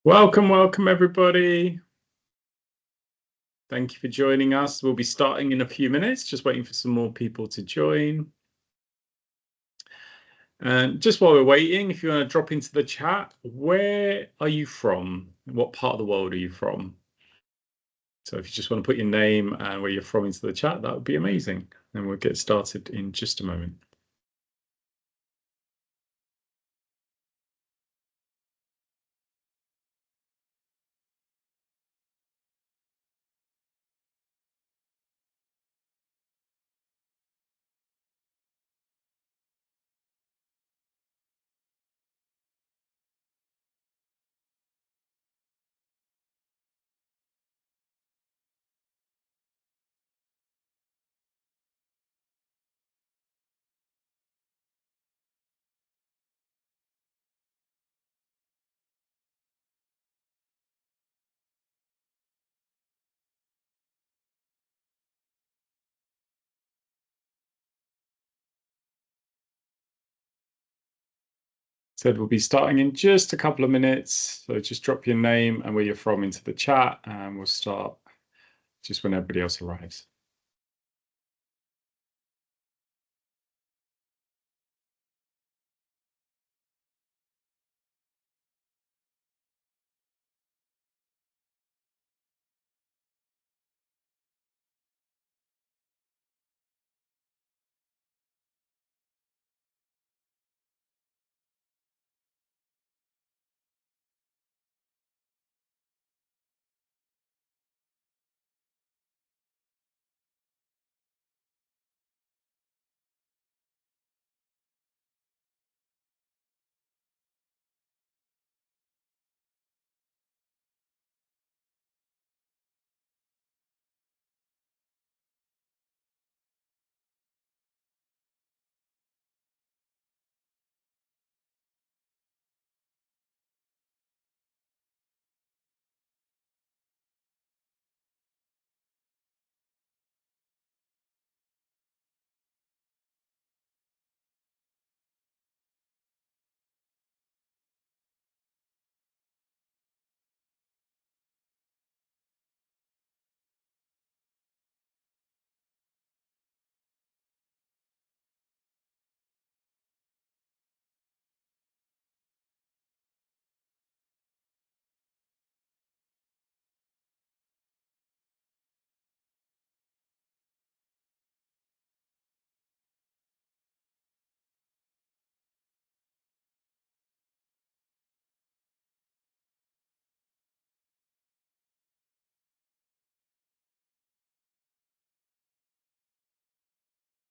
Welcome, everybody. Thank you for joining us. We'll be starting in a few minutes, just waiting for some more people to join. And just while we're waiting, if you want to drop into the chat, where are you from? What part of the world are you from? So if you just want to put your name and where you're from into the chat, that would be amazing. And we'll get started in just a moment. Said we'll be starting in just a couple of minutes. So just drop your name and where you're from into the chat, and we'll start just when everybody else arrives.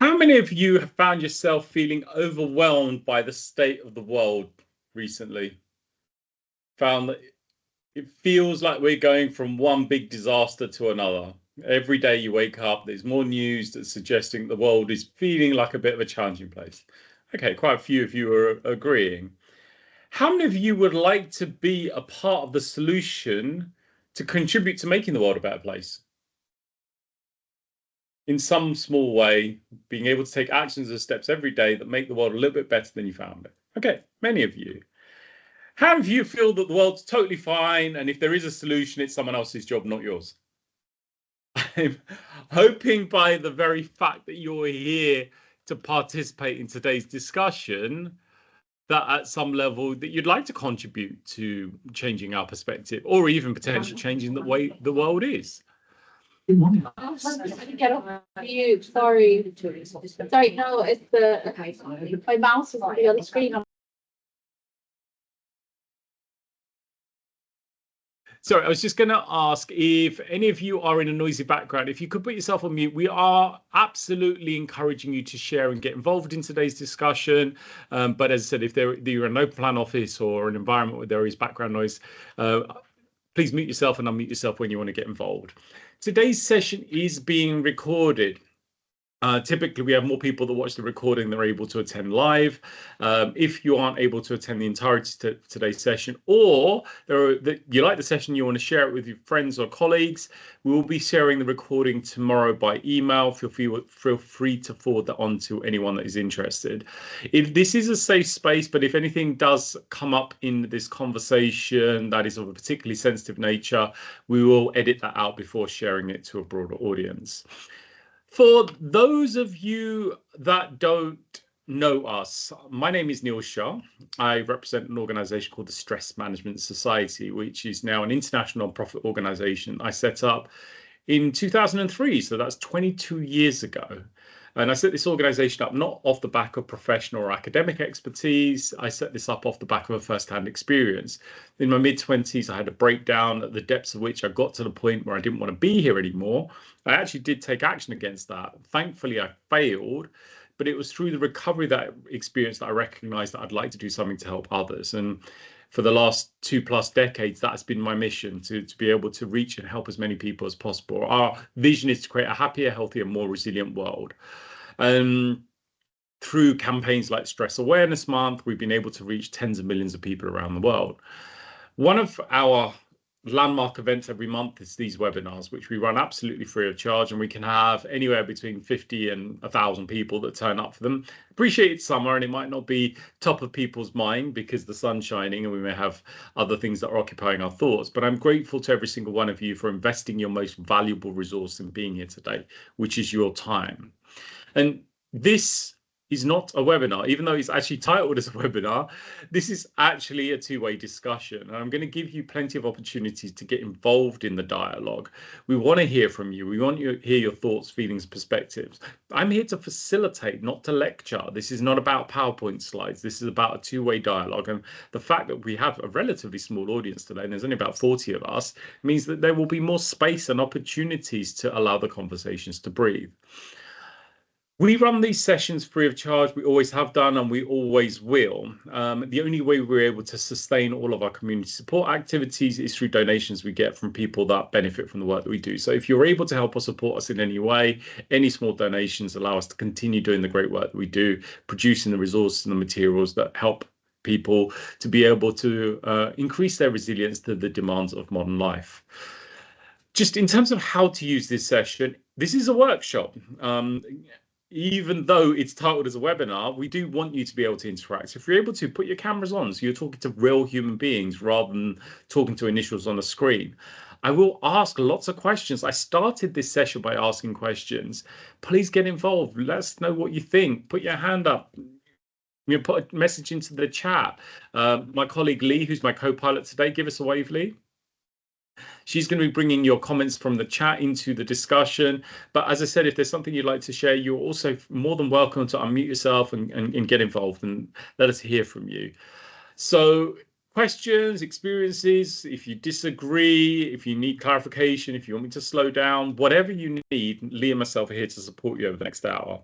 How many of you have found yourself feeling overwhelmed by the state of the world recently? Found that it feels like we're going from one big disaster to another. Every day you wake up, there's more news that's suggesting the world is feeling like a bit of a challenging place. Okay, quite a few of you are agreeing. How many of you would like to be a part of the solution to contribute to making the world a better place? In some small way, being able to take actions or steps every day that make the world a little bit better than you found it. Okay, many of you. How many of you feel that the world's totally fine, and if there is a solution, it's someone else's job, not yours? I'm hoping by the very fact that you're here to participate in today's discussion, that at some level that you'd like to contribute to changing our perspective, or even potentially changing the way the world is. Get off mute. Sorry. Sorry, no, it's the my mouse is on the other screen. Sorry, I was just going to ask if any of you are in a noisy background, if you could put yourself on mute. We are absolutely encouraging you to share and get involved in today's discussion. But as I said, if you're in an open plan office or an environment where there is background noise, please mute yourself and unmute yourself when you want to get involved. Today's session is being recorded. Typically, we have more people that watch the recording than are able to attend live. If you aren't able to attend the entirety of today's session, or you like the session, you want to share it with your friends or colleagues, we will be sharing the recording tomorrow by email. Feel free to forward that on to anyone that is interested. This is a safe space, but if anything does come up in this conversation that is of a particularly sensitive nature, we will edit that out before sharing it to a broader audience. For those of you that don't know us, my name is Neil Shah. I represent an organization called the Stress Management Society, which is now an international nonprofit organization I set up in 2003. So that's 22 years ago. And I set this organization up not off the back of professional or academic expertise. I set this up off the back of a first-hand experience. In my mid-20s, I had a breakdown at the depths of which I got to the point where I didn't want to be here anymore. I actually did take action against that. Thankfully, I failed, but it was through the recovery that experience that I recognized that I'd like to do something to help others. And for the last 2+ decades, that's been my mission, to be able to reach and help as many people as possible. Our vision is to create a happier, healthier, more resilient world. Through campaigns like Stress Awareness Month, we've been able to reach tens of millions of people around the world. One of our landmark events every month is these webinars, which we run absolutely free of charge, and we can have anywhere between 50 and 1,000 people that turn up for them. Appreciate it's summer and it might not be top of people's mind because the sun's shining and we may have other things that are occupying our thoughts, but I'm grateful to every single one of you for investing your most valuable resource in being here today, which is your time. And this is not a webinar, even though it's actually titled as a webinar. This is actually a two-way discussion, and I'm going to give you plenty of opportunities to get involved in the dialogue. We want to hear from you. We want you to hear your thoughts, feelings, perspectives. I'm here to facilitate, not to lecture. This is not about PowerPoint slides. This is about a two-way dialogue, and the fact that we have a relatively small audience today, and there's only about 40 of us, means that there will be more space and opportunities to allow the conversations to breathe. We run these sessions free of charge. We always have done, and we always will. The only way we're able to sustain all of our community support activities is through donations we get from people that benefit from the work that we do. So if you're able to help or support us in any way, any small donations allow us to continue doing the great work that we do, producing the resources and the materials that help people to be able to increase their resilience to the demands of modern life. Just in terms of how to use this session, this is a workshop. Even though it's titled as a webinar, we do want you to be able to interact. So if you're able to, put your cameras on so you're talking to real human beings rather than talking to initials on a screen. I will ask lots of questions. I started this session by asking questions. Please get involved. Let us know what you think. Put your hand up. You know, put a message into the chat. My colleague Lee, who's my co-pilot today, give us a wave, Lee. She's going to be bringing your comments from the chat into the discussion. But as I said, if there's something you'd like to share, you're also more than welcome to unmute yourself and get involved and let us hear from you. So questions, experiences, if you disagree, if you need clarification, if you want me to slow down, whatever you need, Lee and myself are here to support you over the next hour.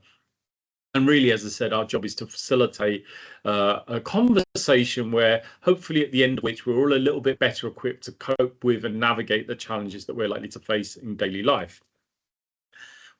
And really, as I said, our job is to facilitate a conversation where hopefully at the end of which we're all a little bit better equipped to cope with and navigate the challenges that we're likely to face in daily life.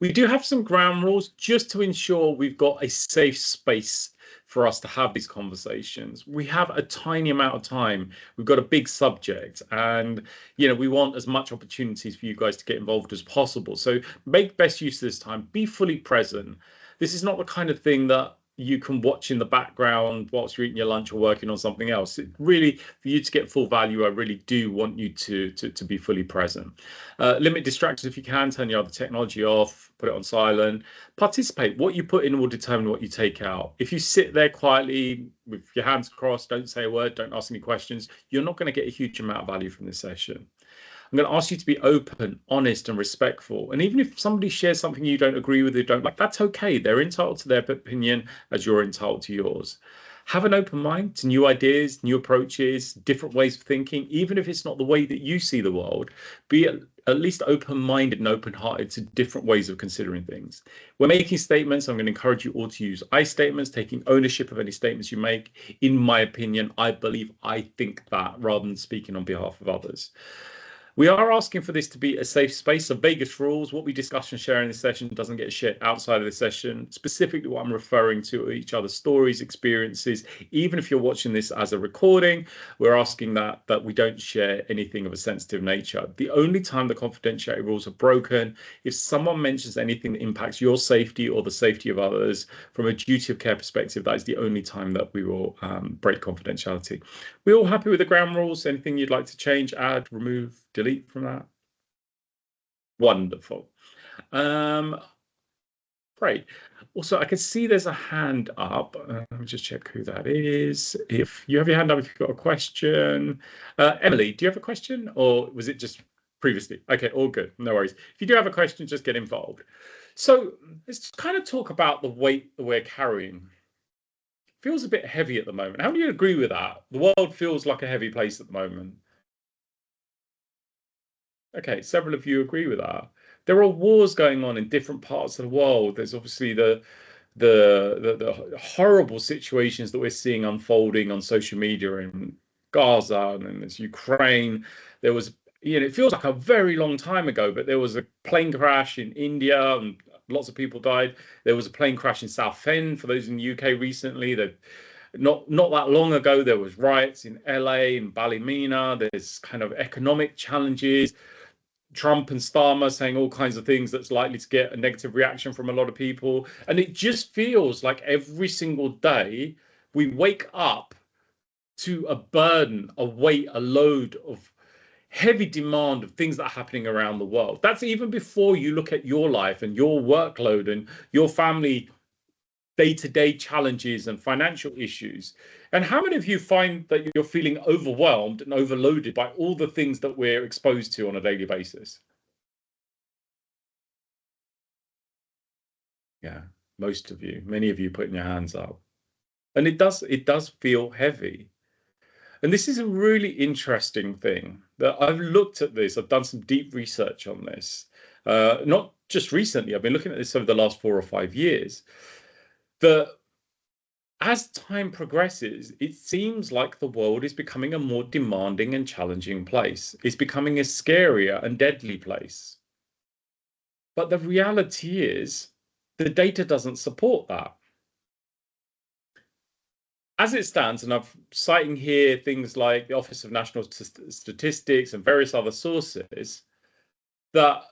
We do have some ground rules just to ensure we've got a safe space for us to have these conversations. We have a tiny amount of time. We've got a big subject, and we want as much opportunities for you guys to get involved as possible. So make best use of this time. Be fully present. This is not the kind of thing that you can watch in the background whilst you're eating your lunch or working on something else. It really, for you to get full value, I really do want you to be fully present. Limit distractions if you can. Turn your other technology off. Put it on silent. Participate. What you put in will determine what you take out. If you sit there quietly with your hands crossed, don't say a word, don't ask any questions, you're not going to get a huge amount of value from this session. I'm going to ask you to be open, honest, and respectful. And even if somebody shares something you don't agree with or don't like, that's okay. They're entitled to their opinion as you're entitled to yours. Have an open mind to new ideas, new approaches, different ways of thinking, even if it's not the way that you see the world. Be at least open-minded and open-hearted to different ways of considering things. When making statements, I'm going to encourage you all to use I statements, taking ownership of any statements you make. In my opinion, I believe, I think that, rather than speaking on behalf of others. We are asking for this to be a safe space. So Vegas rules, what we discuss and share in this session doesn't get shared outside of this session. Specifically what I'm referring to are each other's stories, experiences. Even if you're watching this as a recording, we're asking that we don't share anything of a sensitive nature. The only time the confidentiality rules are broken, if someone mentions anything that impacts your safety or the safety of others from a duty of care perspective, that is the only time that we will break confidentiality. We all happy with the ground rules? Anything you'd like to change, add, remove, delete from that? Wonderful. Great. Also, I can see there's a hand up. Let me just check who that is. If you have your hand up, if you've got a question. Emily, do you have a question, or was it just previously? Okay, all good. No worries. If you do have a question, just get involved. So let's kind of talk about the weight that we're carrying. Feels a bit heavy at the moment. How do you agree with that? The world feels like a heavy place at the moment. Okay, several of you agree with that. There are wars going on in different parts of the world. There's obviously the horrible situations that we're seeing unfolding on social media in Gaza, and then there's Ukraine. There was, it feels like a very long time ago, but there was a plane crash in India and lots of people died. There was a plane crash in Southend for those in the UK recently. Not that long ago, there was riots in LA and Ballymena. There's kind of economic challenges. Trump and Starmer saying all kinds of things that's likely to get a negative reaction from a lot of people. And it just feels like every single day we wake up to a burden, a weight, a load of heavy demand of things that are happening around the world. That's even before you look at your life and your workload and your family day-to-day challenges and financial issues. And how many of you find that you're feeling overwhelmed and overloaded by all the things that we're exposed to on a daily basis? Yeah, most of you, many of you putting your hands up. And it does feel heavy. And this is a really interesting thing that I've looked at this. I've done some deep research on this. Not just recently, I've been looking at this over the last 4 or 5 years. As time progresses, it seems like the world is becoming a more demanding and challenging place. It's becoming a scarier and deadly place. But the reality is, the data doesn't support that. As it stands, and I'm citing here things like the Office of National Statistics and various other sources, that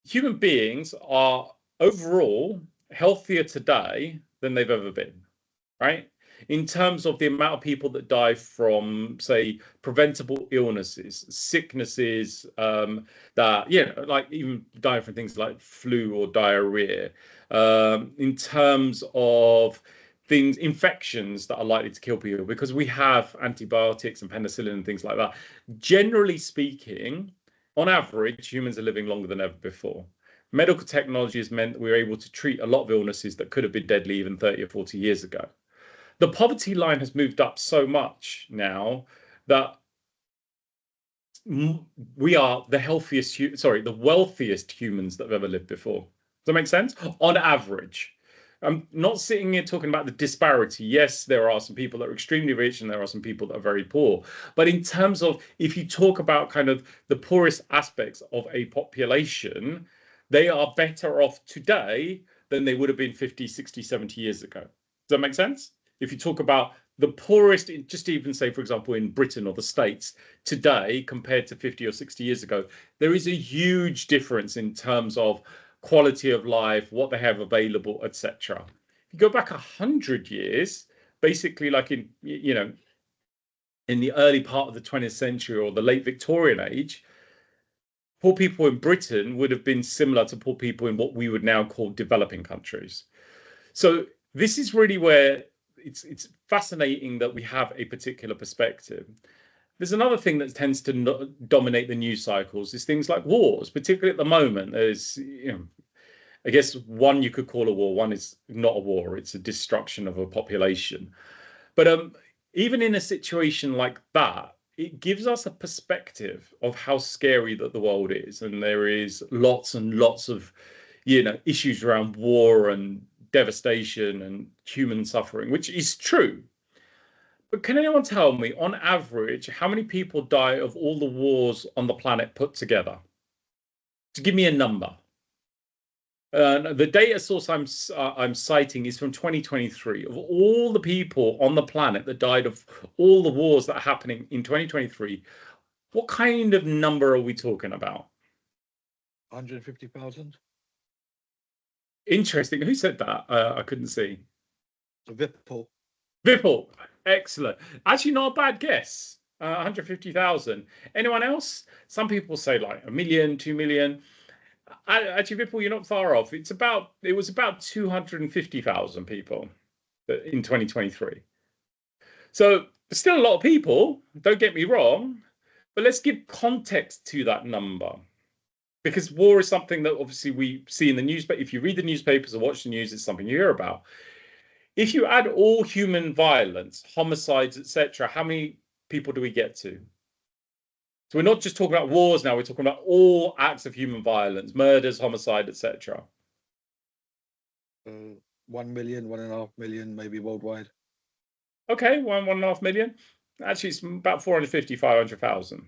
human beings are overall healthier today than they've ever been, right? In terms of the amount of people that die from, say, preventable illnesses, sicknesses, that, like even dying from things like flu or diarrhea, in terms of things, infections that are likely to kill people, because we have antibiotics and penicillin and things like that. Generally speaking, on average, humans are living longer than ever before. Medical technology has meant that we're able to treat a lot of illnesses that could have been deadly even 30 or 40 years ago. The poverty line has moved up so much now that we are the wealthiest humans that have ever lived before. Does that make sense? On average. I'm not sitting here talking about the disparity. Yes, there are some people that are extremely rich and there are some people that are very poor. But in terms of, if you talk about kind of the poorest aspects of a population, they are better off today than they would have been 50, 60, 70 years ago. Does that make sense? If you talk about the poorest, just even say, for example, in Britain or the States today compared to 50 or 60 years ago, there is a huge difference in terms of quality of life, what they have available, etc. If you go back 100 years, basically like in the early part of the 20th century or the late Victorian age, poor people in Britain would have been similar to poor people in what we would now call developing countries. So this is really where it's fascinating that we have a particular perspective. There's another thing that tends to dominate the news cycles is things like wars, particularly at the moment. There's, I guess one you could call a war, one is not a war, it's a destruction of a population. But even in a situation like that, it gives us a perspective of how scary that the world is. And there is lots and lots of, issues around war and devastation and human suffering, which is true. But can anyone tell me, on average, how many people die of all the wars on the planet put together? To give me a number. The data source I'm citing is from 2023. Of all the people on the planet that died of all the wars that are happening in 2023, what kind of number are we talking about? 150,000. Interesting. Who said that? I couldn't see. Vipul. Vipul. Excellent. Actually, not a bad guess. 150,000. Anyone else? Some people say like 1 million, 2 million. Actually, Vipul, you're not far off. It was about 250,000 people in 2023. So still a lot of people, don't get me wrong, but let's give context to that number. Because war is something that obviously we see in the newspaper. If you read the newspapers or watch the news, it's something you hear about. If you add all human violence, homicides, etc., how many people do we get to? So we're not just talking about wars now, we're talking about all acts of human violence, murders, homicide, etc. 1 million, 1.5 million, maybe worldwide. Okay, 1.5 million. Actually, it's about 450, 500,000.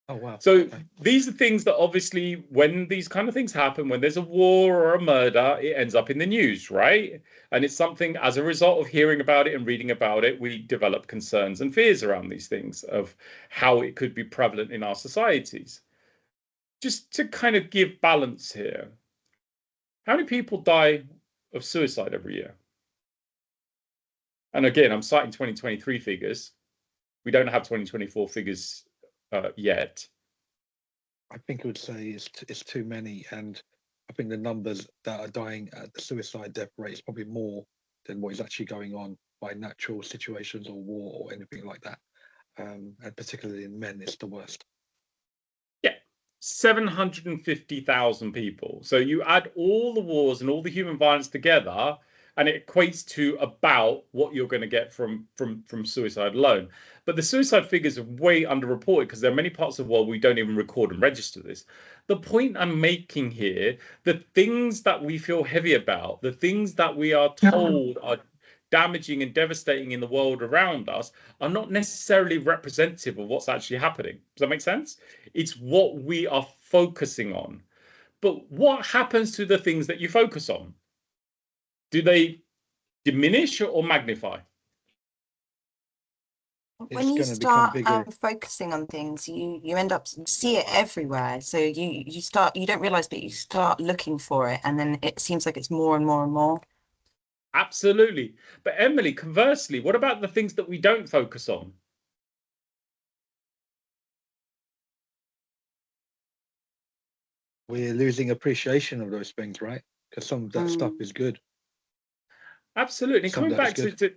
Oh, wow. So okay. These are things that obviously, when these kind of things happen, when there's a war or a murder, it ends up in the news, right? And it's something, as a result of hearing about it and reading about it, we develop concerns and fears around these things of how it could be prevalent in our societies. Just to kind of give balance here, how many people die of suicide every year? And again, I'm citing 2023 figures. We don't have 2024 figures yet. I think I would say it's too many, and I think the numbers that are dying at the suicide death rate is probably more than what is actually going on by natural situations or war or anything like that. And particularly in men, it's the worst. Yeah, 750,000 people. So you add all the wars and all the human violence together, and it equates to about what you're going to get from suicide alone. But the suicide figures are way underreported because there are many parts of the world we don't even record and register this. The point I'm making here, the things that we feel heavy about, the things that we are told are damaging and devastating in the world around us, are not necessarily representative of what's actually happening. Does that make sense? It's what we are focusing on. But what happens to the things that you focus on? Do they diminish or magnify? When you start focusing on things, you end up see it everywhere. So you don't realize, but you start looking for it, and then it seems like it's more and more and more. Absolutely. But Emily, conversely, what about the things that we don't focus on? We're losing appreciation of those things, right? Because some of that stuff is good. Absolutely. Coming back to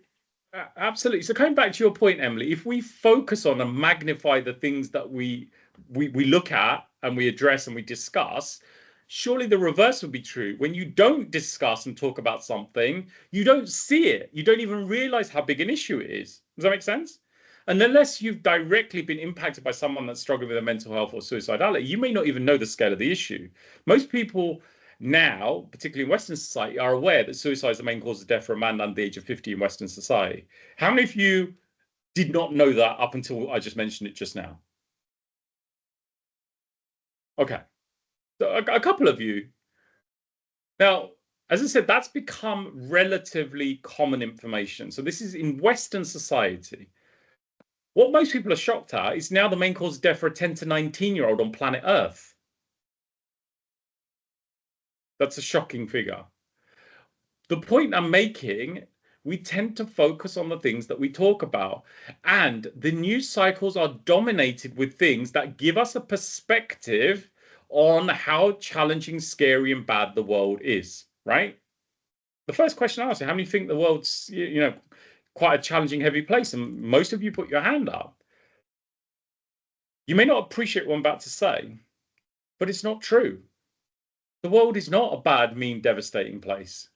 absolutely. So coming back to your point, Emily, if we focus on and magnify the things that we look at and we address and we discuss, surely the reverse would be true. When you don't discuss and talk about something, you don't see it. You don't even realize how big an issue it is. Does that make sense? And unless you've directly been impacted by someone that's struggling with a mental health or suicidality, you may not even know the scale of the issue. Most people now, particularly in Western society, are aware that suicide is the main cause of death for a man under the age of 50 in Western society. How many of you did not know that up until I just mentioned it just now? Okay. So a couple of you. Now, as I said, that's become relatively common information. So this is in Western society. What most people are shocked at is now the main cause of death for a 10 to 19-year-old on planet Earth. That's a shocking figure. The point I'm making, we tend to focus on the things that we talk about. And the news cycles are dominated with things that give us a perspective on how challenging, scary, and bad the world is, right? The first question I ask you, how many think the world's, quite a challenging, heavy place? And most of you put your hand up. You may not appreciate what I'm about to say, but it's not true. The world is not a bad, mean, devastating place.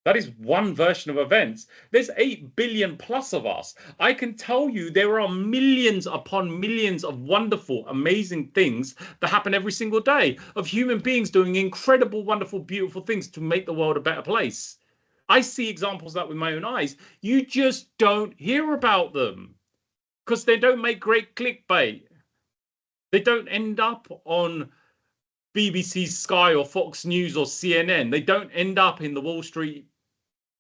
That is one version of events. There's 8 billion plus of us. I can tell you there are millions upon millions of wonderful, amazing things that happen every single day, of human beings doing incredible, wonderful, beautiful things to make the world a better place. I see examples of that with my own eyes. You just don't hear about them because they don't make great clickbait. They don't end up on BBC, Sky, or Fox News, or CNN. They don't end up in the Wall Street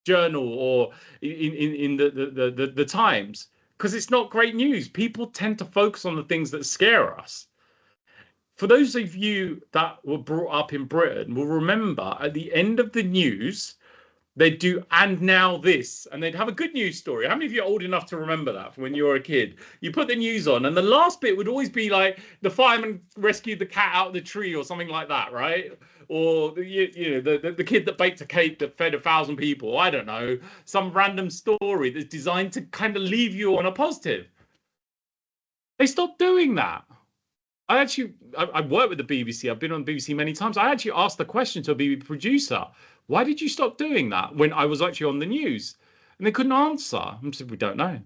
Journal or in the Times, because it's not great news. People tend to focus on the things that scare us. For those of you that were brought up in Britain will remember at the end of the news, they'd do "and now this," and they'd have a good news story. How many of you are old enough to remember that from when you were a kid? You put the news on, and the last bit would always be like the fireman rescued the cat out of the tree or something like that, right? Or the kid that baked a cake that fed 1,000 people. I don't know, some random story that's designed to kind of leave you on a positive. They stopped doing that. I worked with the BBC. I've been on the BBC many times. I actually asked the question to a BBC producer, why did you stop doing that when I was actually on the news? And they couldn't answer. I said, we don't know.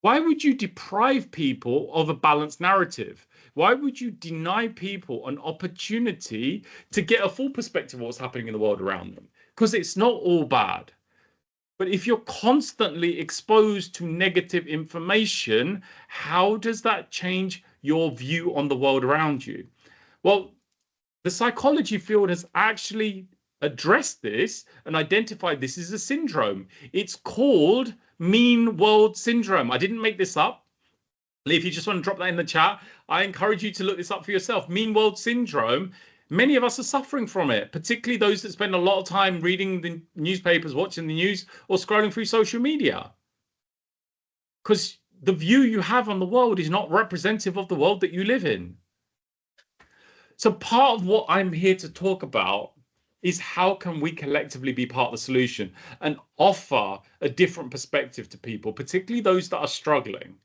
Why would you deprive people of a balanced narrative? Why would you deny people an opportunity to get a full perspective of what's happening in the world around them? Because it's not all bad. But if you're constantly exposed to negative information, how does that change your view on the world around you? Well, the psychology field has actually addressed this and identified this as a syndrome. It's called mean world syndrome. I didn't make this up. If you just want to drop that in the chat, I encourage you to look this up for yourself. Mean world syndrome. Many of us are suffering from it, particularly those that spend a lot of time reading the newspapers, watching the news, or scrolling through social media. Because the view you have on the world is not representative of the world that you live in. So part of what I'm here to talk about is how can we collectively be part of the solution and offer a different perspective to people, particularly those that are struggling,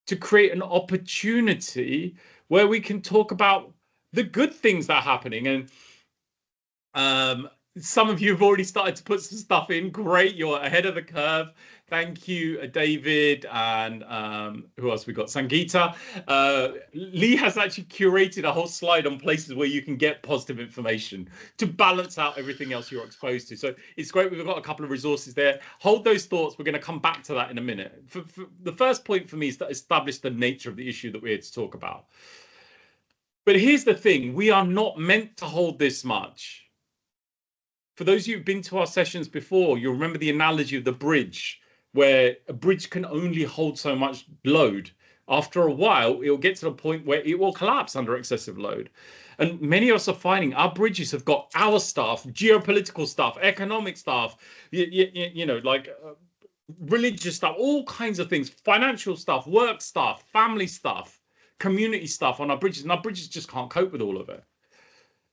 to create an opportunity where we can talk about the good things that are happening. And some of you have already started to put some stuff in. Great, you're ahead of the curve. Thank you, David, and who else we got? Sangeeta. Lee has actually curated a whole slide on places where you can get positive information to balance out everything else you're exposed to. So it's great. We've got a couple of resources there. Hold those thoughts. We're going to come back to that in a minute. For the first point for me is to establish the nature of the issue that we're here to talk about. But here's the thing. We are not meant to hold this much. For those of you who've been to our sessions before, you'll remember the analogy of the bridge, where a bridge can only hold so much load. After a while, it will get to the point where it will collapse under excessive load. And many of us are finding our bridges have got our stuff, geopolitical stuff, economic stuff, religious stuff, all kinds of things, financial stuff, work stuff, family stuff, community stuff on our bridges, and our bridges just can't cope with all of it.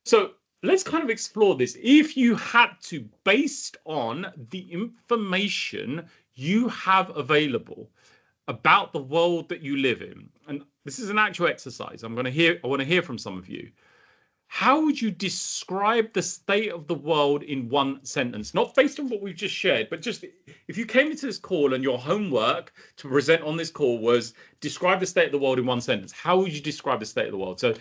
So let's kind of explore this. If you had to, based on the information you have available about the world that you live in, and this is an actual exercise, I want to hear from some of you. How would you describe the state of the world in one sentence? Not based on what we've just shared, but just if you came into this call and your homework to present on this call was describe the state of the world in one sentence, how would you describe the state of the world? So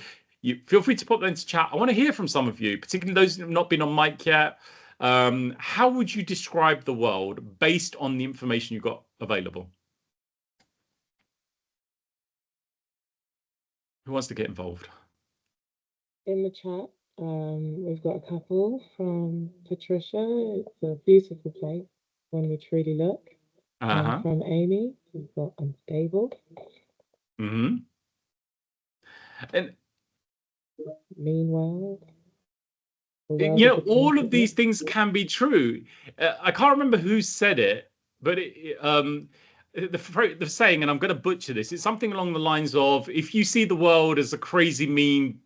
you feel free to put that into chat. I want to hear from some of you, particularly those who have not been on mic yet. How would you describe the world based on the information you've got available? Who wants to get involved? In the chat, we've got a couple from Patricia. It's a beautiful place when we truly look. From Amy, we've got unstable. And mean world. All of these things can be true. I can't remember who said it, but the saying, and I'm going to butcher this, it's something along the lines of, if you see the world as a crazy, mean,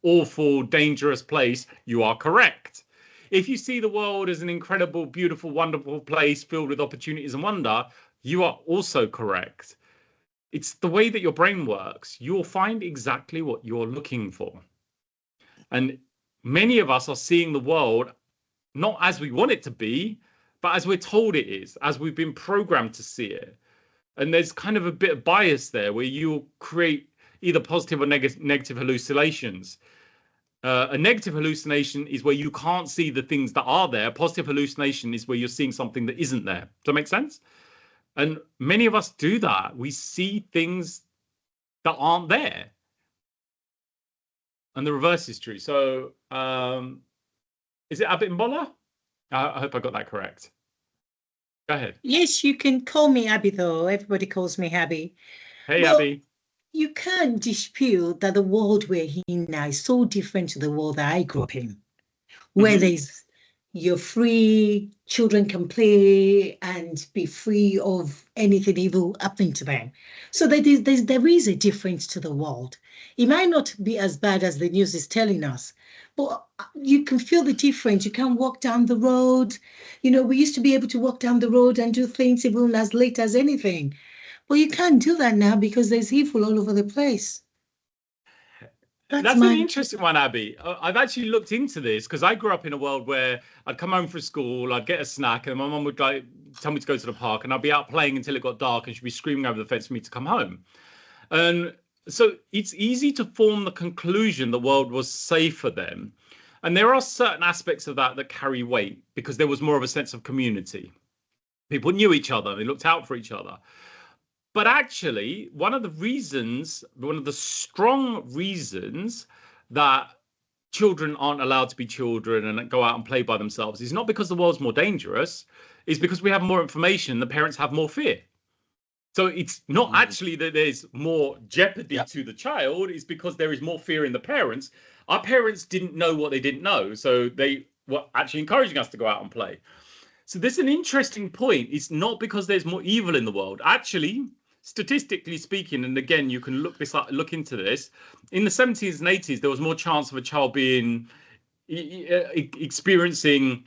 awful, dangerous place, you are correct. If you see the world as an incredible, beautiful, wonderful place filled with opportunities and wonder, you are also correct. It's the way that your brain works. You'll find exactly what you're looking for. And many of us are seeing the world not as we want it to be, but as we're told it is, as we've been programmed to see it. And there's kind of a bit of bias there where you'll create either positive or negative hallucinations. A negative hallucination is where you can't see the things that are there. Positive hallucination is where you're seeing something that isn't there. Does that make sense? And many of us do that. We see things that aren't there. And the reverse is true. So is it Abit Mbola? I hope I got that correct. Go ahead. Yes, you can call me Abby, though. Everybody calls me Abby. Hey, well, Abby. You can't dispute that the world we're in now is so different to the world that I grew up in, where you're free, children can play and be free of anything evil happening to them. So there is a difference to the world. It might not be as bad as the news is telling us, but you can feel the difference. You can walk down the road. You know, we used to be able to walk down the road and do things even as late as anything. Well, you can't do that now because there's evil all over the place. That's an interesting one, Abby. I've actually looked into this because I grew up in a world where I'd come home from school, I'd get a snack, and my mum would tell me to go to the park, and I'd be out playing until it got dark, and she'd be screaming over the fence for me to come home. And so it's easy to form the conclusion the world was safer then. And there are certain aspects of that carry weight because there was more of a sense of community. People knew each other, they looked out for each other. But actually, one of the strong reasons that children aren't allowed to be children and go out and play by themselves is not because the world's more dangerous, it's because we have more information, the parents have more fear. So it's not actually that there's more jeopardy to the child, it's because there is more fear in the parents. Our parents didn't know what they didn't know, so they were actually encouraging us to go out and play. So this is an interesting point. It's not because there's more evil in the world. Actually, statistically speaking, and again, you can look into this, in the 70s and 80s, there was more chance of a child being experiencing,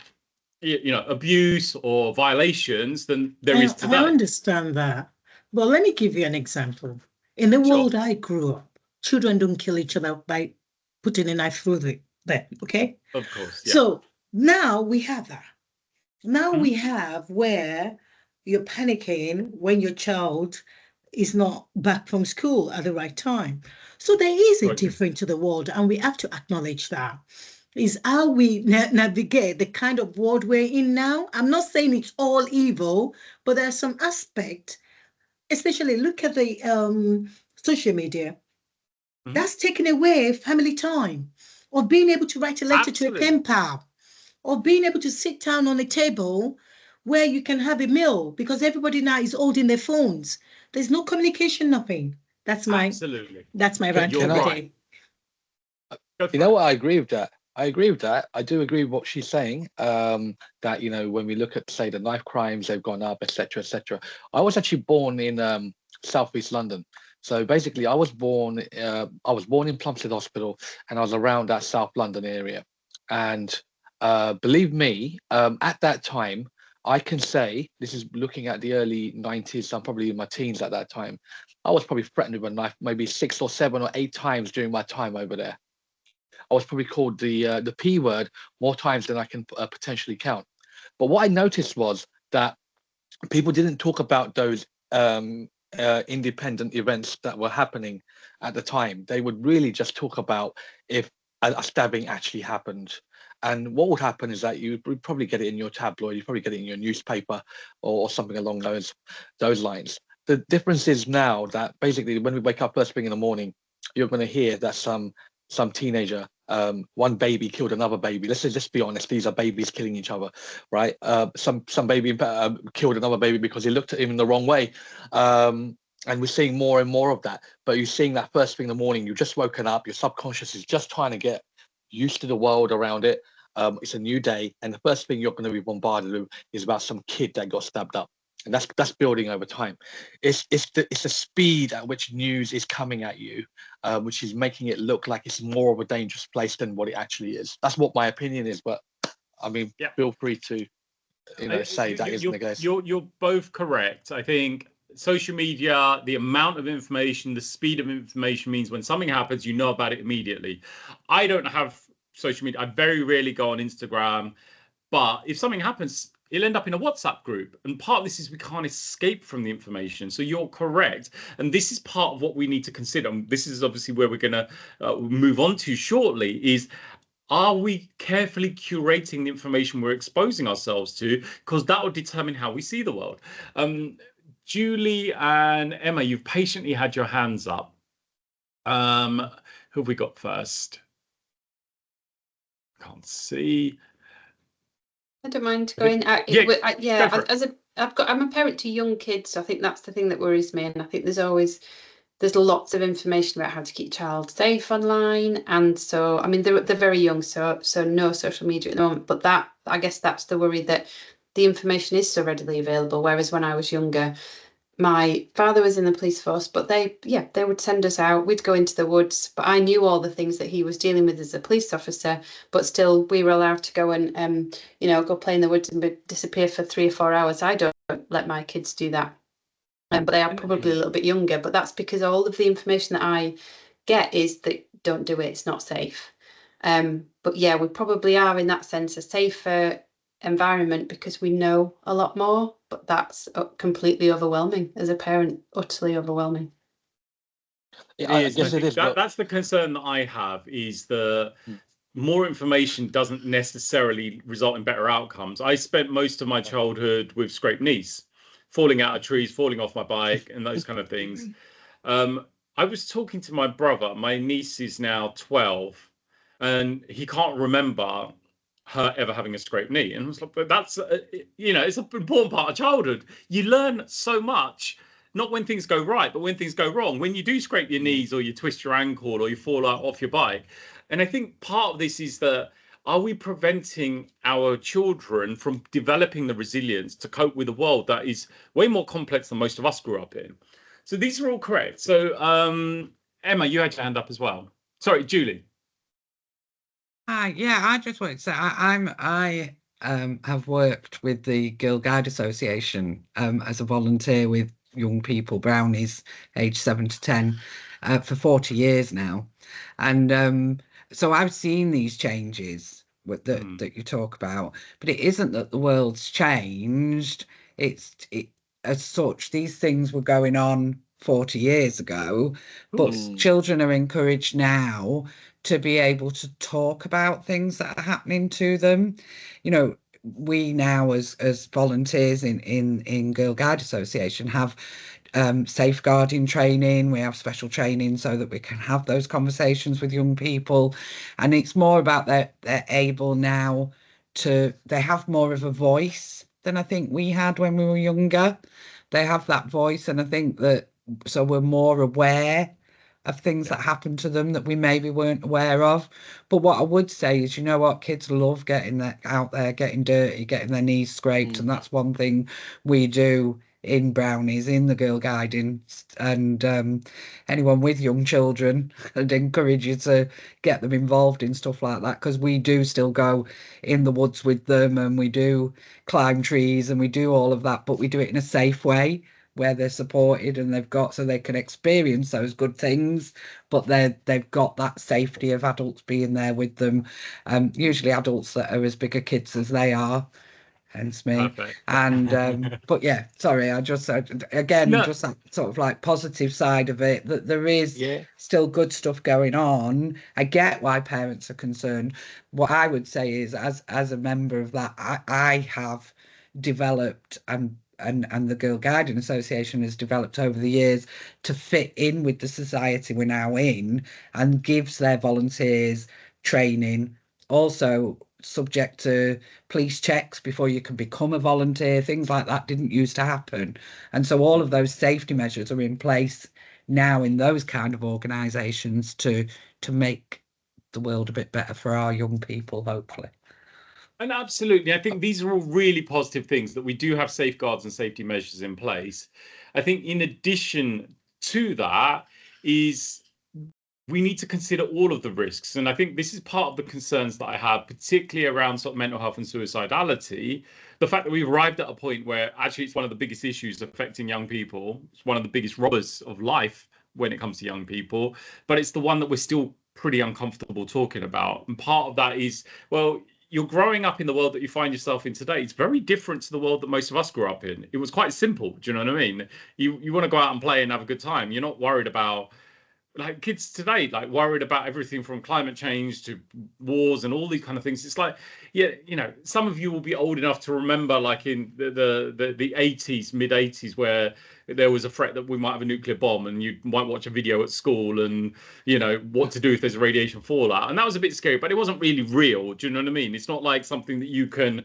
abuse or violations than there is today. I understand that. But let me give you an example. In the world I grew up, children don't kill each other by putting a knife through them, okay? Of course, yeah. So now we have that. Now we have where you're panicking when your child is not back from school at the right time. So there is a difference to the world, and we have to acknowledge that. Is how we navigate the kind of world we're in now. I'm not saying it's all evil, but there's some aspect, especially look at the social media. That's taken away family time, or being able to write a letter to a pen pal, or being able to sit down on a table where you can have a meal, because everybody now is holding their phones. There's no communication, nothing. That's my rant for the day. You know what? I agree with that. I do agree with what she's saying. That, when we look at, say, the knife crimes, they've gone up, etc., etc. I was actually born in Southeast London. So basically, I was born in Plumstead Hospital, and I was around that South London area. And believe me, at that time, I can say, this is looking at the early 90s, I'm probably in my teens at that time, I was probably threatened with a knife maybe 6 or 7 or 8 times during my time over there. I was probably called the P word more times than I can potentially count. But what I noticed was that people didn't talk about those independent events that were happening at the time. They would really just talk about if a stabbing actually happened. And what would happen is that you would probably get it in your tabloid, you probably get it in your newspaper or something along those lines. The difference is now that basically when we wake up first thing in the morning, you're going to hear that some teenager, one baby killed another baby. Let's just be honest, these are babies killing each other, right? Some baby killed another baby because he looked at him in the wrong way. And we're seeing more and more of that. But you're seeing that first thing in the morning, you've just woken up, your subconscious is just trying to get used to the world around it. It's a new day, and the first thing you're going to be bombarded with is about some kid that got stabbed up, and that's building over time. It's the speed at which news is coming at you, which is making it look like it's more of a dangerous place than what it actually is. That's what my opinion is, but I mean, feel free to say that isn't the case. You're both correct. I think social media, the amount of information, the speed of information means when something happens, you know about it immediately. I don't have social media. I very rarely go on Instagram, but if something happens, it'll end up in a WhatsApp group. And part of this is we can't escape from the information. So you're correct. And this is part of what we need to consider. And this is obviously where we're going to move on to shortly, is are we carefully curating the information we're exposing ourselves to? Because that will determine how we see the world. Julie and Emma, you've patiently had your hands up. Who have we got first? Can't see. I don't mind going. I'm a parent to young kids, so I think that's the thing that worries me. And I think there's lots of information about how to keep child safe online. And so, I mean, they're very young, so no social media at the moment. But I guess that's the worry, that the information is so readily available. Whereas when I was younger, my father was in the police force, but they would send us out. We'd go into the woods, but I knew all the things that he was dealing with as a police officer. But still, we were allowed to go and go play in the woods and disappear for 3 or 4 hours. I don't let my kids do that, but they are probably a little bit younger. But that's because all of the information that I get is that don't do it. It's not safe. But yeah, we probably are in that sense a safer environment because we know a lot more, but that's completely overwhelming as a parent, utterly overwhelming. That's the concern that I have, is the more information doesn't necessarily result in better outcomes. I spent most of my childhood with scraped knees, falling out of trees, falling off my bike and those kind of things. I was talking to my brother. My niece is now 12 and he can't remember her ever having a scraped knee, and I was like, but that's it's an important part of childhood. You learn so much, not when things go right, but when things go wrong, when you do scrape your knees or you twist your ankle or you fall off your bike. And I think part of this is that, are we preventing our children from developing the resilience to cope with a world that is way more complex than most of us grew up in? So these are all correct. So Emma, you had your hand up as well. Sorry, Julie. Yeah, I just wanted to say I have worked with the Girl Guide Association as a volunteer with young people, brownies, aged 7 to 10, for 40 years now, and so I've seen these changes that you talk about. But it isn't that the world's changed; it's as such. These things were going on 40 years ago, but children are encouraged now to be able to talk about things that are happening to them. We now as volunteers in Girl Guide Association have safeguarding training. We have special training so that we can have those conversations with young people, and it's more about they're able now they have more of a voice than I think we had when we were younger. They have that voice, and I think that so we're more aware of things that happen to them that we maybe weren't aware of. But what I would say is, kids love getting out there, getting dirty, getting their knees scraped. And that's one thing we do in Brownies, in the Girl Guiding, and anyone with young children, I'd encourage you to get them involved in stuff like that, because we do still go in the woods with them, and we do climb trees, and we do all of that, but we do it in a safe way, where they're supported and so they can experience those good things, but they've got that safety of adults being there with them, usually adults that are as big a kids as they are, hence me. Perfect. And but yeah, sorry, I just again just that sort of like positive side of it, that there is still good stuff going on. I get why parents are concerned. What I would say is, as a member of that, I have developed and the Girl Guiding Association has developed over the years to fit in with the society we're now in, and gives their volunteers training, also subject to police checks before you can become a volunteer. Things like that didn't used to happen, and so all of those safety measures are in place now in those kind of organisations to make the world a bit better for our young people, hopefully. And absolutely, I think these are all really positive things, that we do have safeguards and safety measures in place. I think in addition to that is we need to consider all of the risks. And I think this is part of the concerns that I have, particularly around sort of mental health and suicidality. The fact that we've arrived at a point where actually it's one of the biggest issues affecting young people. It's one of the biggest robbers of life when it comes to young people, but it's the one that we're still pretty uncomfortable talking about. And part of that is, well, you're growing up in the world that you find yourself in today. It's very different to the world that most of us grew up in. It was quite simple. Do you know what I mean? You want to go out and play and have a good time. You're not worried about, like, kids today, like, worried about everything from climate change to wars and all these kind of things. It's like, yeah, you know, some of you will be old enough to remember, like, in the 80s, mid 80s, where there was a threat that we might have a nuclear bomb, and you might watch a video at school, and, you know, what to do if there's a radiation fallout. And that was a bit scary, but it wasn't really real. Do you know what I mean? It's not like something that you can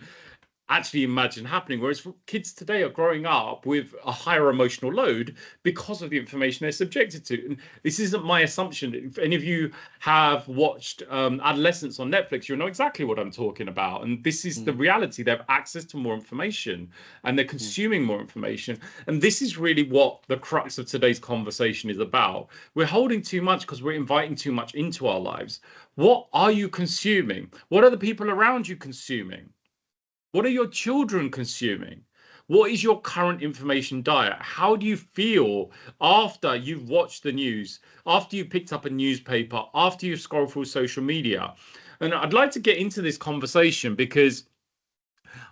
actually imagine happening, whereas kids today are growing up with a higher emotional load because of the information they're subjected to. And this isn't my assumption. If any of you have watched Adolescence on Netflix, you'll know exactly what I'm talking about. And this is the reality. They have access to more information, and they're consuming more information. And this is really what the crux of today's conversation is about. We're holding too much because we're inviting too much into our lives. What are you consuming? What are the people around you consuming? What are your children consuming? What is your current information diet? How do you feel after you've watched the news, after you picked up a newspaper, after you scroll through social media? And I'd like to get into this conversation because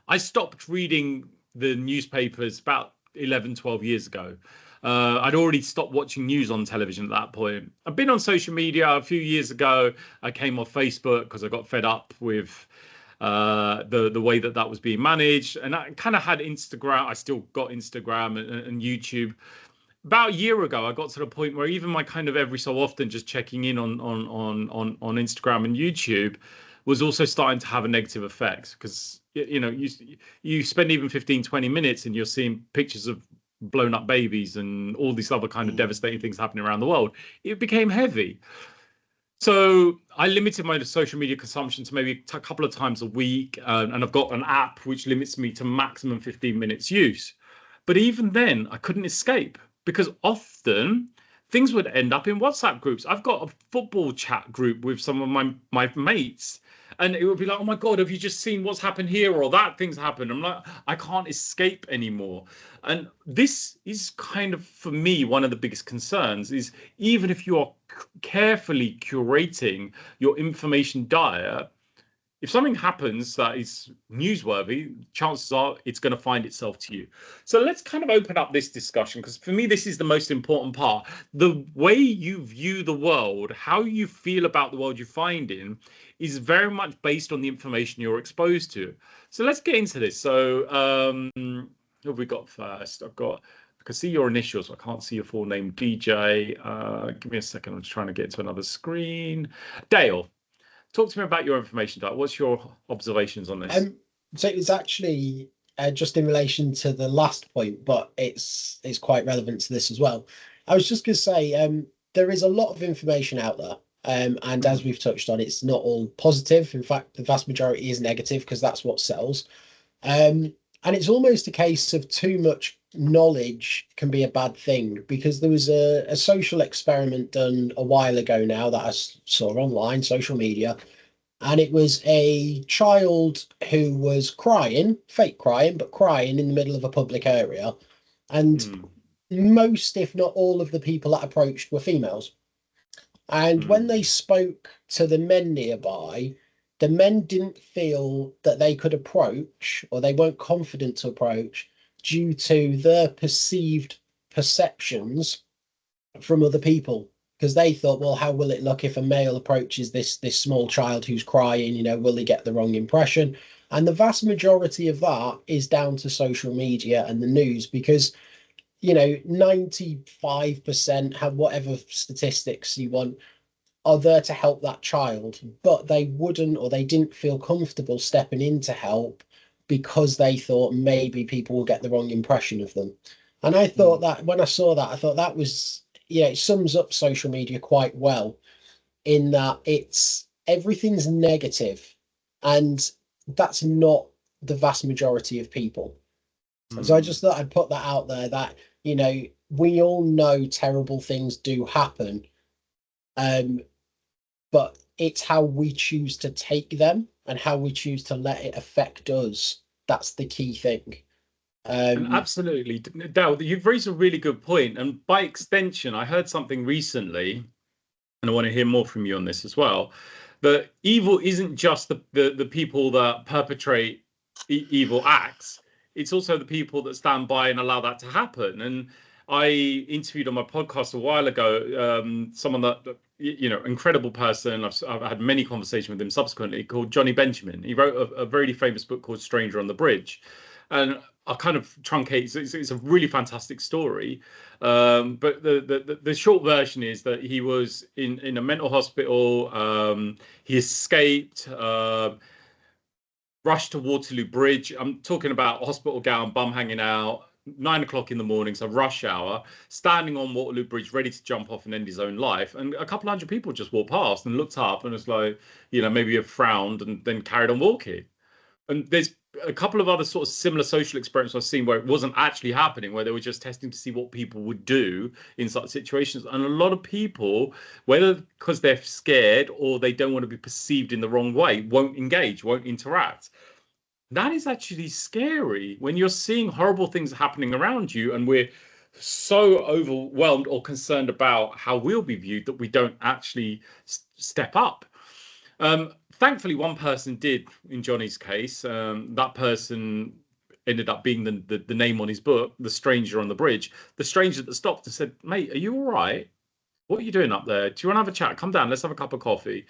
I stopped reading the newspapers about 11, 12 years ago. I'd already stopped watching news on television at that point. I've been on social media a few years ago. I came off Facebook because I got fed up with the way that was being managed, and I kind of had Instagram. I still got Instagram and YouTube. About a year ago, I got to the point where even my kind of every so often just checking in on Instagram and YouTube was also starting to have a negative effect, because you know, you spend even 15-20 minutes and you're seeing pictures of blown up babies and all these other kind of devastating things happening around the world. It became heavy. So I limited my social media consumption to maybe a couple of times a week, and I've got an app which limits me to maximum 15 minutes use. But even then, I couldn't escape, because often things would end up in WhatsApp groups. I've got a football chat group with some of my mates, and it would be like, oh my God, have you just seen what's happened here, or that thing's happened? I'm like, I can't escape anymore. And this is kind of, for me, one of the biggest concerns is, even if you are carefully curating your information diet, if something happens that is newsworthy, chances are it's going to find itself to you. So let's kind of open up this discussion, because for me, this is the most important part. The way you view the world, how you feel about the world you find in, is very much based on the information you're exposed to. So let's get into this. So who have we got first? I can see your initials, I can't see your full name. DJ, give me a second. I'm just trying to get to another screen. Dale, talk to me about your information diet. What's your observations on this? So it's actually just in relation to the last point, but it's quite relevant to this as well. I was just going to say, there is a lot of information out there. And as we've touched on, it's not all positive. In fact, the vast majority is negative, because that's what sells. And it's almost a case of too much knowledge can be a bad thing, because there was a social experiment done a while ago now that I saw online, social media. And it was a child who was crying, fake crying, but crying in the middle of a public area. And most, if not all, of the people that approached were females. And when they spoke to the men nearby, the men didn't feel that they could approach, or they weren't confident to approach, due to their perceived perceptions from other people. Because they thought, well, how will it look if a male approaches this small child who's crying? You know, will he get the wrong impression? And the vast majority of that is down to social media and the news, because, you know, 95% have whatever statistics you want are there to help that child, but they wouldn't, or they didn't feel comfortable stepping in to help, because they thought maybe people will get the wrong impression of them. And I thought that when I saw that, I thought that was, yeah, it sums up social media quite well, in that everything's negative, and that's not the vast majority of people. So I just thought I'd put that out there, that, you know, we all know terrible things do happen, but it's how we choose to take them and how we choose to let it affect us. That's the key thing. Absolutely. Dale, you've raised a really good point. And by extension, I heard something recently, and I want to hear more from you on this as well. that evil isn't just the people that perpetrate evil acts. It's also the people that stand by and allow that to happen. And I interviewed on my podcast a while ago someone that incredible person. I've had many conversations with him subsequently, called Johnny Benjamin. He wrote a very famous book called Stranger on the Bridge, and I kind of truncate. It's a really fantastic story, but the short version is that he was in a mental hospital. He escaped. Rushed to Waterloo Bridge. I'm talking about hospital gown, bum hanging out, 9 o'clock in the morning, so rush hour, standing on Waterloo Bridge, ready to jump off and end his own life. And a couple hundred people just walked past and looked up and was like, maybe have frowned and then carried on walking. And there's a couple of other sort of similar social experiments I've seen where it wasn't actually happening, where they were just testing to see what people would do in such situations. And a lot of people, whether because they're scared or they don't want to be perceived in the wrong way, won't engage, won't interact. That is actually scary when you're seeing horrible things happening around you, and we're so overwhelmed or concerned about how we'll be viewed that we don't actually step up. Thankfully, one person did in Johnny's case. That person ended up being the name on his book, The Stranger on the Bridge. The stranger that stopped and said, "Mate, are you all right? What are you doing up there? Do you want to have a chat? Come down, let's have a cup of coffee."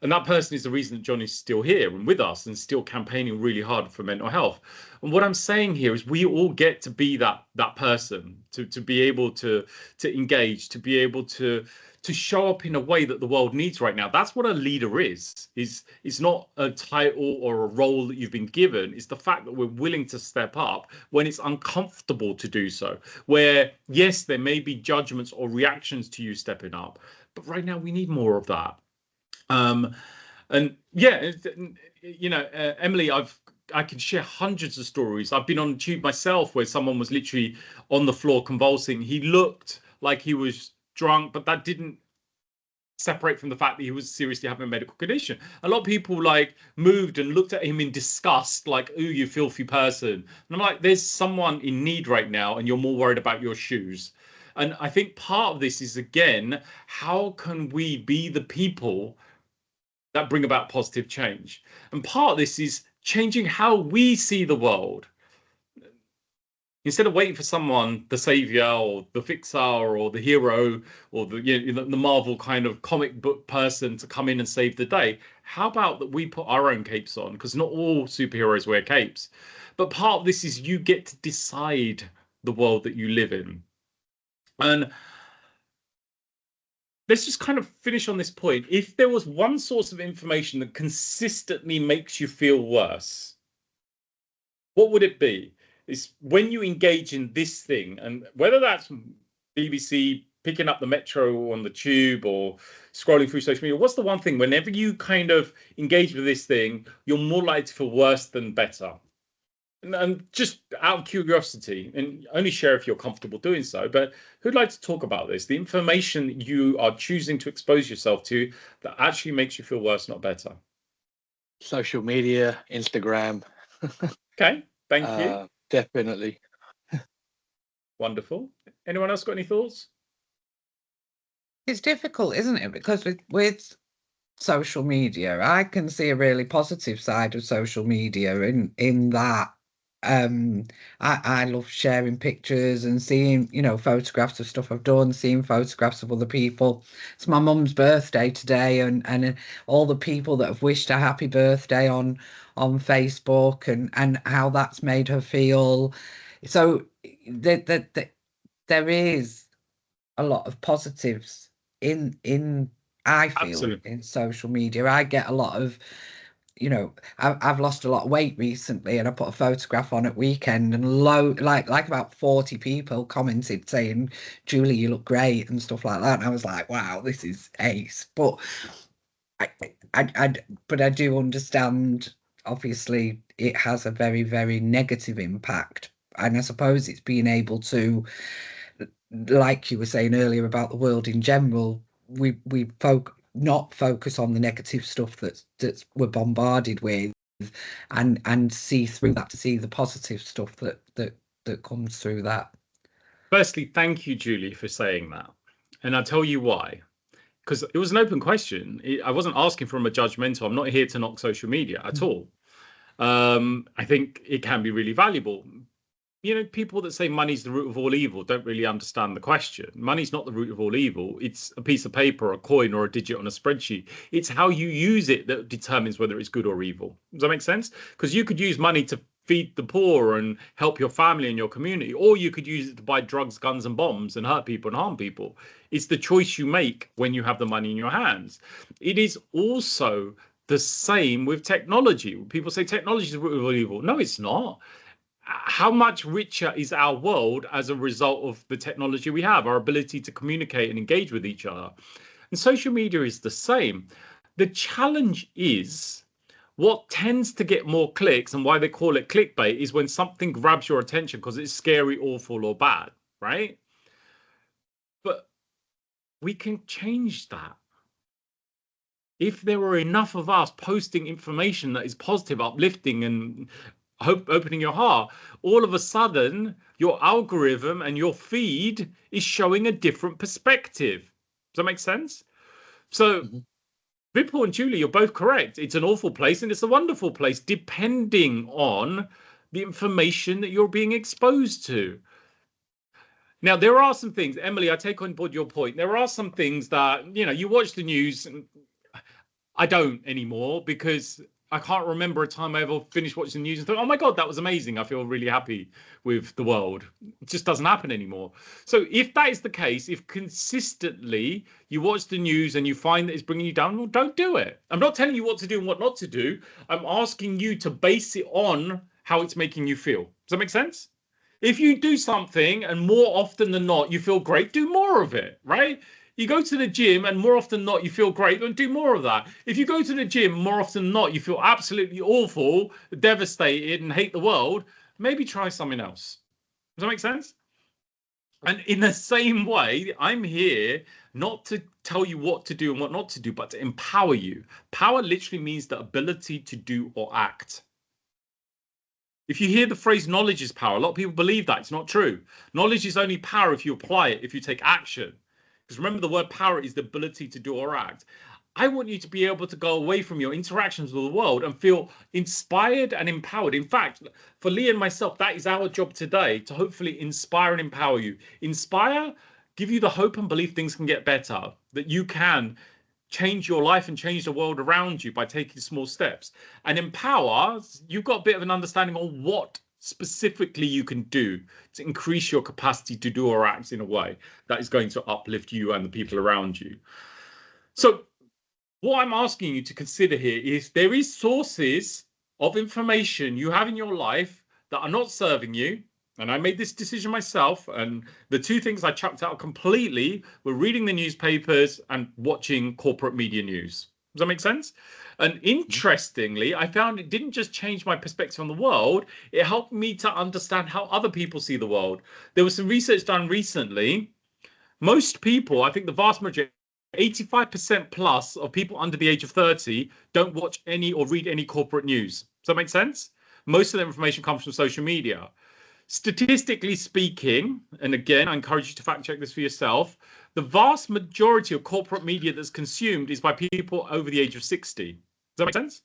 And that person is the reason that Johnny's still here and with us and still campaigning really hard for mental health. And what I'm saying here is we all get to be that person, to be able to engage, to be able to show up in a way that the world needs right now. That's what a leader is. It's not a title or a role that you've been given. It's the fact that we're willing to step up when it's uncomfortable to do so. Where, yes, there may be judgments or reactions to you stepping up, but right now we need more of that. And yeah, Emily, I can share hundreds of stories. I've been on the tube myself where someone was literally on the floor convulsing. He looked like he was drunk, but that didn't separate from the fact that he was seriously having a medical condition. A lot of people moved and looked at him in disgust, like, "Ooh, you filthy person." And I'm like, there's someone in need right now, and you're more worried about your shoes. And I think part of this is, again, how can we be the people that bring about positive change? And part of this is changing how we see the world. Instead of waiting for someone, the savior or the fixer or the hero or the Marvel kind of comic book person to come in and save the day, how about that we put our own capes on? Because not all superheroes wear capes. But part of this is you get to decide the world that you live in. And let's just kind of finish on this point. If there was one source of information that consistently makes you feel worse, what would it be? It's when you engage in this thing, and whether that's BBC, picking up the metro on the tube, or scrolling through social media, what's the one thing, whenever you kind of engage with this thing, you're more likely to feel worse than better? And just out of curiosity, and only share if you're comfortable doing so, but who'd like to talk about this? The information you are choosing to expose yourself to that actually makes you feel worse, not better. Social media, Instagram. Okay, thank you. Definitely. Wonderful. Anyone else got any thoughts? It's difficult, isn't it? Because with social media, I can see a really positive side of social media in that I love sharing pictures and seeing, photographs of stuff I've done, seeing photographs of other people. It's my mum's birthday today, and all the people that have wished a happy birthday on Facebook and how that's made her feel. So there is a lot of positives in I feel Absolutely. in social media. I get a lot of, I've lost a lot of weight recently, and I put a photograph on at weekend, and like about 40 people commented saying, "Julie, you look great," and stuff like that. And I was like, wow, this is ace. But I do understand, obviously, it has a very, very negative impact. And I suppose it's being able to, like you were saying earlier about the world in general, we not focus on the negative stuff that we're bombarded with, and see through that to see the positive stuff that comes through that. Firstly, thank you, Julie, for saying that. And I'll tell you why. because it was an open question. I wasn't asking from a judgmental. I'm not here to knock social media at all. I think it can be really valuable. You know, people that say money's the root of all evil don't really understand the question. Money's not the root of all evil. It's a piece of paper, a coin, or a digit on a spreadsheet. It's how you use it that determines whether it's good or evil. Does that make sense? Because you could use money to feed the poor and help your family and your community, or you could use it to buy drugs, guns, and bombs and hurt people and harm people. It's the choice you make when you have the money in your hands. It is also the same with technology. People say technology is the root of all evil. No, it's not. How much richer is our world as a result of the technology we have, our ability to communicate and engage with each other? And social media is the same. The challenge is what tends to get more clicks, and why they call it clickbait, is when something grabs your attention because it's scary, awful, or bad, right? But we can change that. If there were enough of us posting information that is positive, uplifting, and opening your heart, all of a sudden your algorithm and your feed is showing a different perspective. Does that make sense? So Vipul and Julie, you're both correct. It's an awful place and it's a wonderful place, depending on the information that you're being exposed to. Now, there are some things, Emily, I take on board your point. There are some things that, you know, you watch the news, and I don't anymore, because I can't remember a time I ever finished watching the news and thought, oh my God, that was amazing. I feel really happy with the world. It just doesn't happen anymore. So if that is the case, if consistently you watch the news and you find that it's bringing you down, well, don't do it. I'm not telling you what to do and what not to do. I'm asking you to base it on how it's making you feel. Does that make sense? If you do something and more often than not, you feel great, do more of it, right? You go to the gym and more often than not, you feel great, then do more of that. If you go to the gym more often than not, you feel absolutely awful, devastated, and hate the world, maybe try something else. Does that make sense? And in the same way, I'm here not to tell you what to do and what not to do, but to empower you. Power literally means the ability to do or act. If you hear the phrase knowledge is power, a lot of people believe that. It's not true. Knowledge is only power if you apply it, if you take action. Because remember, the word power is the ability to do or act. I want you to be able to go away from your interactions with the world and feel inspired and empowered. In fact, for Lee and myself, that is our job today, to hopefully inspire and empower you. Inspire, give you the hope and belief things can get better, that you can change your life and change the world around you by taking small steps. And empower, you've got a bit of an understanding on what specifically you can do to increase your capacity to do or act in a way that is going to uplift you and the people around you. So what I'm asking you to consider here is there is sources of information you have in your life that are not serving you. And I made this decision myself. And the two things I chucked out completely were reading the newspapers and watching corporate media news. Does that make sense? And interestingly, I found it didn't just change my perspective on the world, it helped me to understand how other people see the world. There was some research done recently. Most people, I think the vast majority, 85% plus of people under the age of 30 don't watch any or read any corporate news. Does that make sense? Most of the information comes from social media. Statistically speaking, and again, I encourage you to fact check this for yourself, the vast majority of corporate media that's consumed is by people over the age of 60. Does that make sense?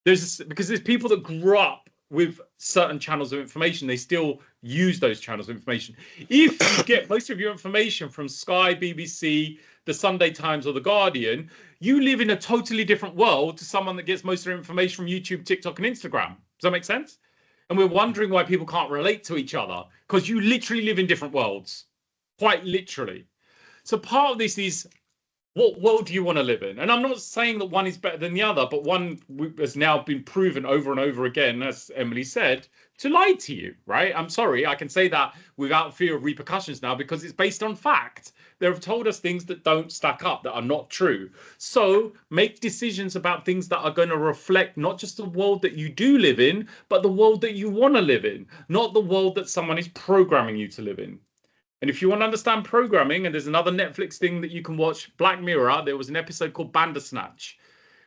Because there's people that grew up with certain channels of information, they still use those channels of information. If you get most of your information from Sky, BBC, the Sunday Times, or the Guardian, you live in a totally different world to someone that gets most of their information from YouTube, TikTok, and Instagram. Does that make sense? And we're wondering why people can't relate to each other, because you literally live in different worlds, quite literally. So part of this is, what world do you want to live in? And I'm not saying that one is better than the other, but one has now been proven over and over again, as Emily said, to lie to you, right? I'm sorry, I can say that without fear of repercussions now, because it's based on fact. They've told us things that don't stack up, that are not true. So make decisions about things that are going to reflect not just the world that you do live in, but the world that you want to live in, not the world that someone is programming you to live in. And if you want to understand programming, and there's another Netflix thing that you can watch, Black Mirror, there was an episode called Bandersnatch.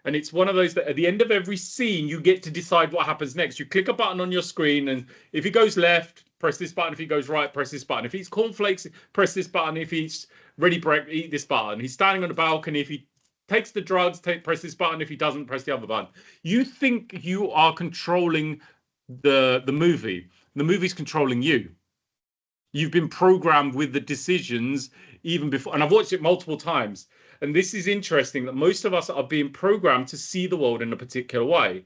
And it's one of those that at the end of every scene, you get to decide what happens next. You click a button on your screen, and if it goes left, press this button. If he goes right, press this button. If he eats cornflakes, press this button. If he eats ready bread, eat this button. He's standing on the balcony. If he takes the drugs, press this button. If he doesn't, press the other button. You think you are controlling the movie. The movie's controlling you. You've been programmed with the decisions even before. And I've watched it multiple times. And this is interesting that most of us are being programmed to see the world in a particular way.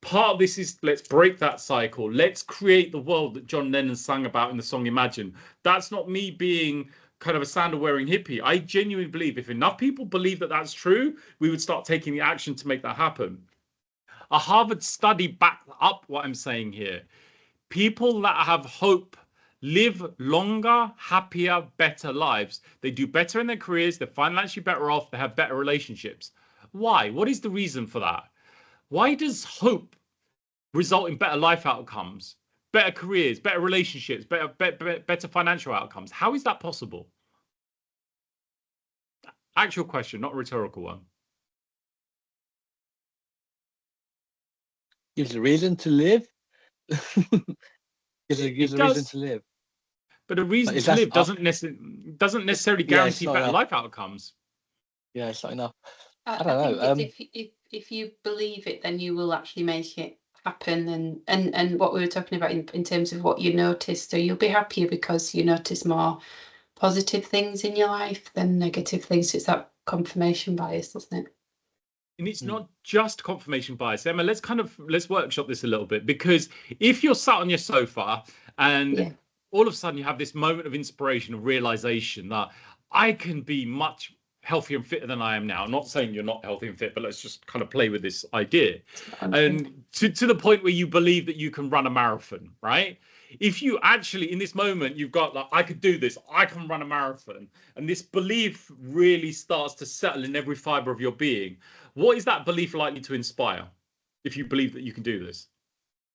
Part of this is, let's break that cycle. Let's create the world that John Lennon sang about in the song Imagine. That's not me being kind of a sandal-wearing hippie. I genuinely believe if enough people believe that that's true, we would start taking the action to make that happen. A Harvard study backed up what I'm saying here. People that have hope live longer, happier, better lives. They do better in their careers. They're financially better off. They have better relationships. Why? What is the reason for that? Why does hope result in better life outcomes, better careers, better relationships, better financial outcomes? How is that possible? Actual question, not a rhetorical one. Gives a reason to live. gives a reason to live. But a reason to live doesn't necessarily guarantee better life outcomes. Yeah, it's not enough. I don't know. If you believe it, then you will actually make it happen. And what we were talking about in terms of what you notice, so you'll be happier because you notice more positive things in your life than negative things. It's that confirmation bias, isn't it? And it's not just confirmation bias. Emma, let's workshop this a little bit, because if you're sat on your sofa and all of a sudden you have this moment of inspiration, of realization that I can be much healthier and fitter than I am now. I'm not saying you're not healthy and fit, but let's just kind of play with this idea. And to the point where you believe that you can run a marathon, right? If you actually, in this moment, you've got like, I could do this, I can run a marathon. And this belief really starts to settle in every fiber of your being. What is that belief likely to inspire if you believe that you can do this?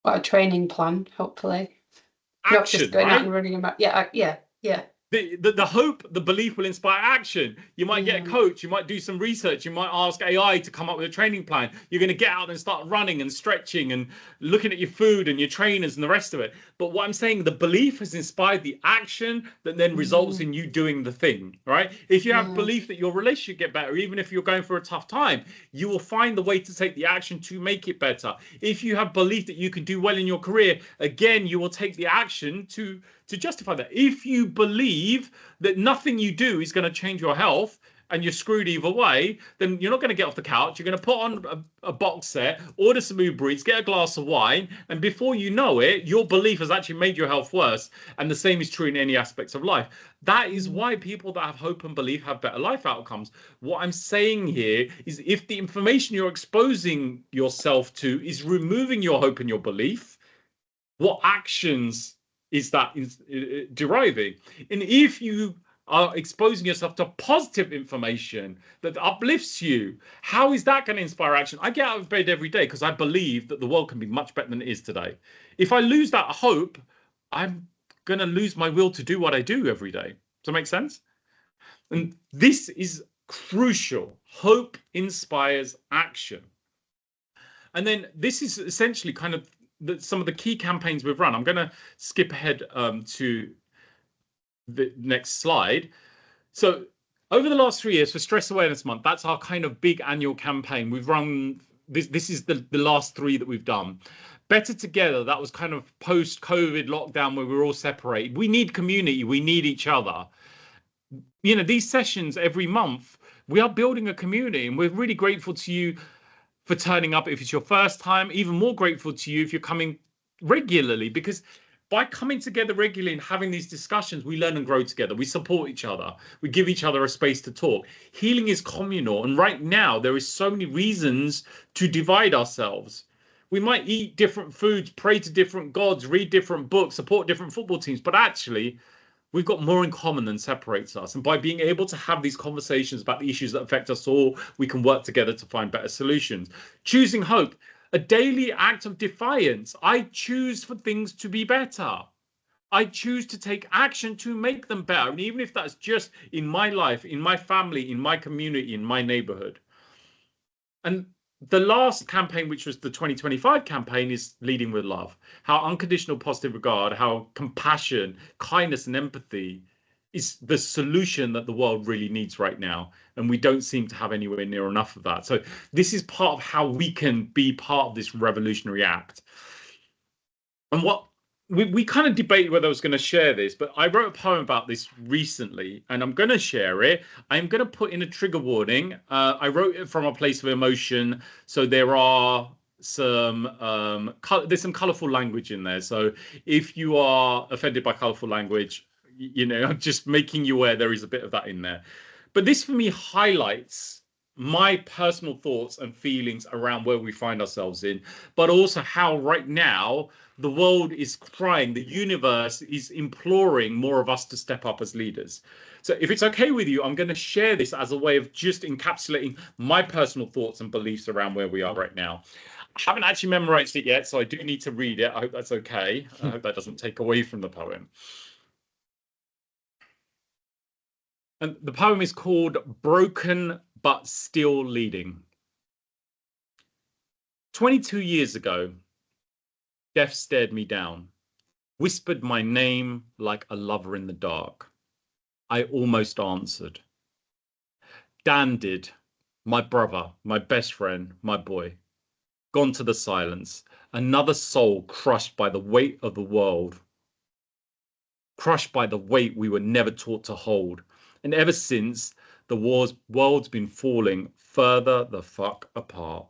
Well, a training plan, hopefully. Action, not just going right? out and running about. Yeah. The hope, the belief will inspire action. You might get a coach, you might do some research, you might ask AI to come up with a training plan. You're going to get out and start running and stretching and looking at your food and your trainers and the rest of it. But what I'm saying, the belief has inspired the action that then results in you doing the thing, right? If you have belief that your relationship get better, even if you're going for a tough time, you will find the way to take the action to make it better. If you have belief that you can do well in your career, again, you will take the action to justify that. If you believe that nothing you do is going to change your health and you're screwed either way, then you're not going to get off the couch. You're going to put on a box set, order some Uber Eats, get a glass of wine, and before you know it, your belief has actually made your health worse. And the same is true in any aspects of life. That is why people that have hope and belief have better life outcomes. What I'm saying here is if the information you're exposing yourself to is removing your hope and your belief, what actions is that deriving? And if you are exposing yourself to positive information that uplifts you, how is that going to inspire action? I get out of bed every day because I believe that the world can be much better than it is today. If I lose that hope, I'm going to lose my will to do what I do every day. Does that make sense? And this is crucial. Hope inspires action. And then this is essentially kind of some of the key campaigns we've run. I'm going to skip ahead to the next slide. So over the last 3 years for Stress Awareness Month, that's our kind of big annual campaign. We've run this is the last 3 that we've done. Better Together, that was kind of post-COVID lockdown where we were all separated. We need community, we need each other. You know, these sessions every month, we are building a community, and we're really grateful to you for turning up if it's your first time. Even more grateful to you if you're coming regularly, because by coming together regularly and having these discussions, we learn and grow together. We support each other. We give each other a space to talk. Healing is communal. And right now, there is so many reasons to divide ourselves. We might eat different foods, pray to different gods, read different books, support different football teams, but actually, we've got more in common than separates us. And by being able to have these conversations about the issues that affect us all, we can work together to find better solutions. Choosing hope, a daily act of defiance. I choose for things to be better. I choose to take action to make them better. And even if that's just in my life, in my family, in my community, in my neighborhood. And The last campaign, which was the 2025 campaign, is Leading with Love. How unconditional positive regard, how compassion, kindness and empathy is the solution that the world really needs right now. And we don't seem to have anywhere near enough of that. So this is part of how we can be part of this revolutionary act. And what we kind of debated whether I was going to share this, but I wrote a poem about this recently and I'm going to share it. I'm going to put in a trigger warning. I wrote it from a place of emotion. So there are some, there's some colorful language in there. So if you are offended by colorful language, you know, I'm just making you aware there is a bit of that in there. But this for me highlights my personal thoughts and feelings around where we find ourselves in, but also how right now the world is crying, the universe is imploring more of us to step up as leaders. So if it's okay with you, I'm going to share this as a way of just encapsulating my personal thoughts and beliefs around where we are right now. I haven't actually memorized it yet, so I do need to read it. I hope that's okay. I hope that doesn't take away from the poem. And the poem is called Broken But Still Leading. 22 years ago, death stared me down, whispered my name like a lover in the dark. I almost answered. Dan did, my brother, my best friend, my boy. Gone to the silence, another soul crushed by the weight of the world, crushed by the weight we were never taught to hold. And ever since, the world's been falling further the fuck apart.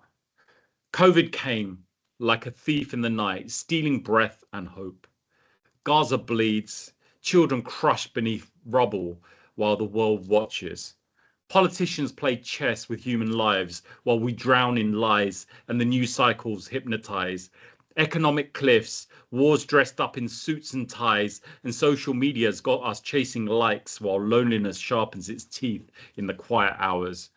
COVID came like a thief in the night, stealing breath and hope. Gaza bleeds, children crushed beneath rubble while the world watches. Politicians play chess with human lives while we drown in lies and the news cycles hypnotize. Economic cliffs, wars dressed up in suits and ties, and social media's got us chasing likes while loneliness sharpens its teeth in the quiet hours.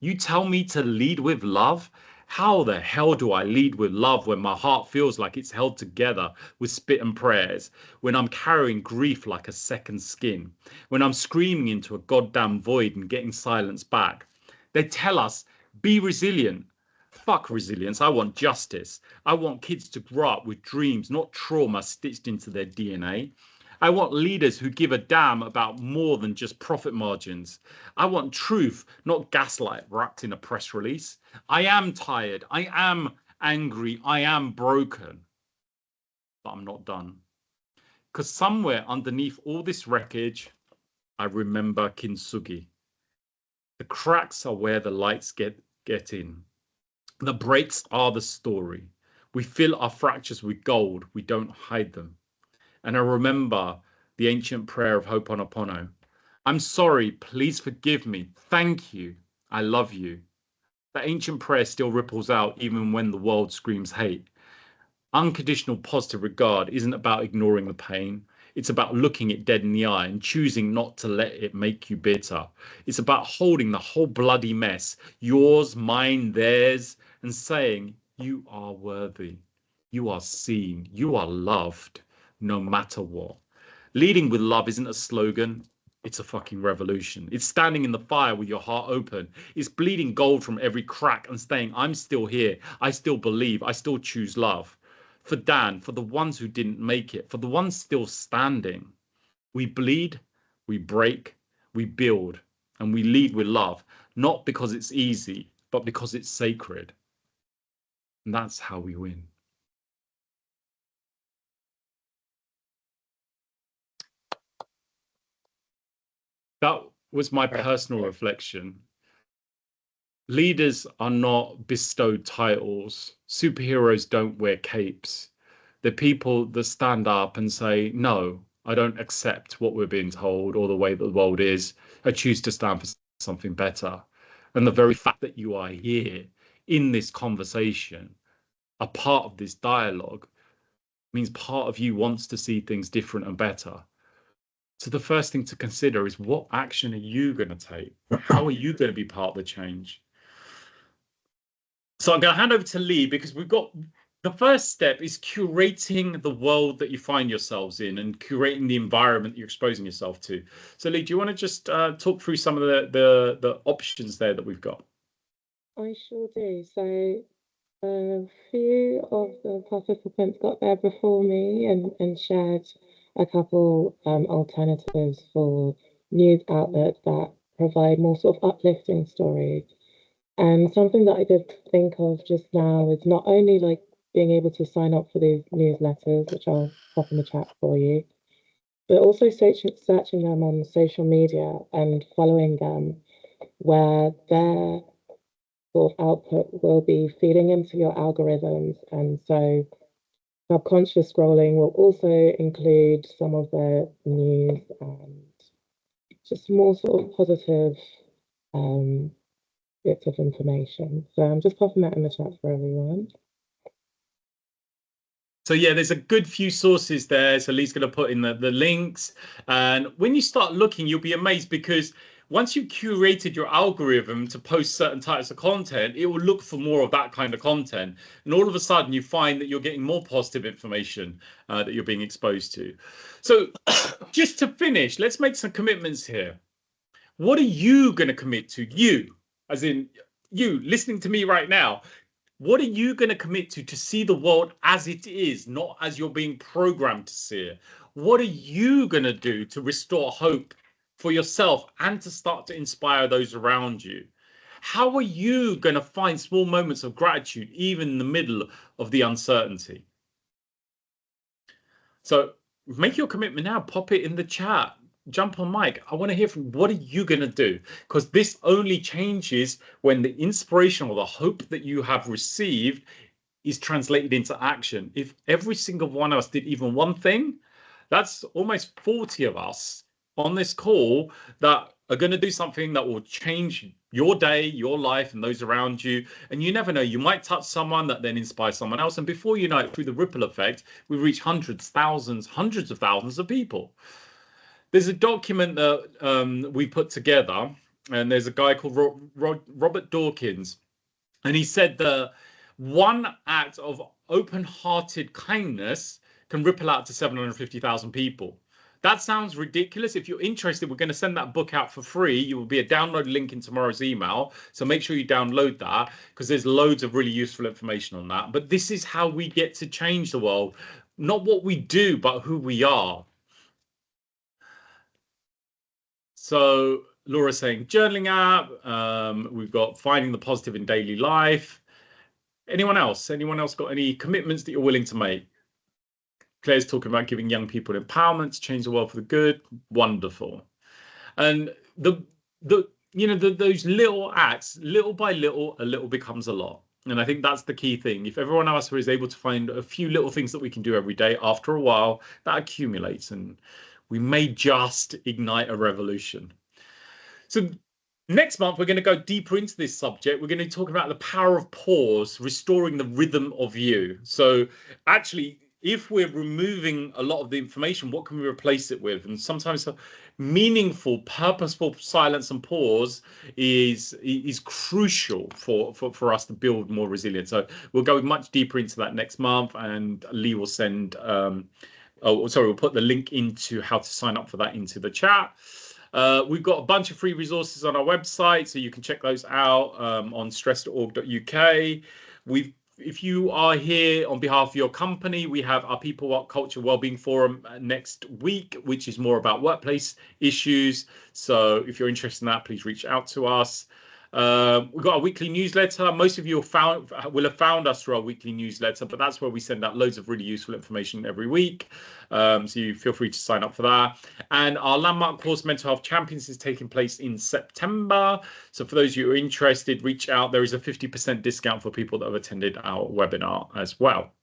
You tell me to lead with love? How the hell do I lead with love when my heart feels like it's held together with spit and prayers, when I'm carrying grief like a second skin, when I'm screaming into a goddamn void and getting silence back? They tell us, be resilient. Fuck resilience. I want justice. I want kids to grow up with dreams, not trauma stitched into their DNA. I want leaders who give a damn about more than just profit margins. I want truth, not gaslight wrapped in a press release. I am tired. I am angry. I am broken. But I'm not done. Because somewhere underneath all this wreckage, I remember Kintsugi. The cracks are where the lights get in. The breaks are the story. We fill our fractures with gold. We don't hide them. And I remember the ancient prayer of Ho'oponopono. I'm sorry, please forgive me. Thank you. I love you. That ancient prayer still ripples out even when the world screams hate. Unconditional positive regard isn't about ignoring the pain. It's about looking it dead in the eye and choosing not to let it make you bitter. It's about holding the whole bloody mess, yours, mine, theirs, and saying, you are worthy. You are seen. You are loved. No matter what. Leading with love isn't a slogan. It's a fucking revolution. It's standing in the fire with your heart open. It's bleeding gold from every crack and saying, I'm still here. I still believe. I still choose love. For Dan, for the ones who didn't make it, for the ones still standing. We bleed, we break, we build, and we lead with love. Not because it's easy, but because it's sacred. And that's how we win. That was my personal reflection. Leaders are not bestowed titles. Superheroes don't wear capes. They're people that stand up and say, no, I don't accept what we're being told or the way that the world is. I choose to stand for something better. And the very fact that you are here in this conversation, a part of this dialogue, means part of you wants to see things different and better. So the first thing to consider is, what action are you going to take? How are you going to be part of the change? So I'm going to hand over to Lee, because we've got the first step is curating the world that you find yourselves in and curating the environment you're exposing yourself to. So Lee, do you want to just talk through some of the options there that we've got? I sure do. So a few of the participants got there before me and shared a couple alternatives for news outlets that provide more sort of uplifting stories. And something that I did think of just now is not only like being able to sign up for these newsletters, which I'll pop in the chat for you, but also searching them on social media and following them, where their sort of output will be feeding into your algorithms. And so subconscious scrolling will also include some of the news and just more sort of positive bits of information. So I'm just popping that in the chat for everyone. So yeah, there's a good few sources there. So Lee's going to put in the links. And when you start looking, you'll be amazed, because once you've curated your algorithm to post certain types of content, it will look for more of that kind of content. And all of a sudden you find that you're getting more positive information that you're being exposed to. So just to finish, let's make some commitments here. What are you going to commit to? You, as in you listening to me right now. What are you going to commit to see the world as it is, not as you're being programmed to see it? What are you going to do to restore hope for yourself and to start to inspire those around you? How are you going to find small moments of gratitude, even in the middle of the uncertainty? So make your commitment now. Pop it in the chat. Jump on mic. I want to hear from what are you going to do? Because this only changes when the inspiration or the hope that you have received is translated into action. If every single one of us did even one thing, that's almost 40 of us on this call that are going to do something that will change your day, your life, and those around you. And you never know, you might touch someone that then inspires someone else. And before you know it, through the ripple effect, we reach hundreds, thousands, hundreds of thousands of people. There's a document that we put together, and there's a guy called Robert Dawkins, and he said that one act of open-hearted kindness can ripple out to 750,000 people. That sounds ridiculous. If you're interested, we're going to send that book out for free. You will be a download link in tomorrow's email. So make sure you download that, because there's loads of really useful information on that. But this is how we get to change the world. Not what we do, but who we are. So Laura's saying journaling app. We've got finding the positive in daily life. Anyone else? Anyone else got any commitments that you're willing to make? Claire's talking about giving young people empowerment to change the world for the good. Wonderful. And those little acts, little by little, a little becomes a lot. And I think that's the key thing. If every one of us is able to find a few little things that we can do every day, after a while, that accumulates, and we may just ignite a revolution. So next month, we're going to go deeper into this subject. We're going to talk about the power of pause, restoring the rhythm of you. So actually, if we're removing a lot of the information, what can we replace it with? And sometimes meaningful, purposeful silence and pause is crucial for us to build more resilience. So we'll go much deeper into that next month, and Lee will send we'll put the link into how to sign up for that into the chat. We've got a bunch of free resources on our website, so you can check those out on stress.org.uk. If you are here on behalf of your company, we have our People, Work, Culture, Wellbeing Forum next week, which is more about workplace issues. So if you're interested in that, please reach out to us. We've got a weekly newsletter. Most of you will have found us through our weekly newsletter, but that's where we send out loads of really useful information every week. So you feel free to sign up for that. And our landmark course, Mental Health Champions, is taking place in September. So for those of you who are interested, reach out. There is a 50% discount for people that have attended our webinar as well.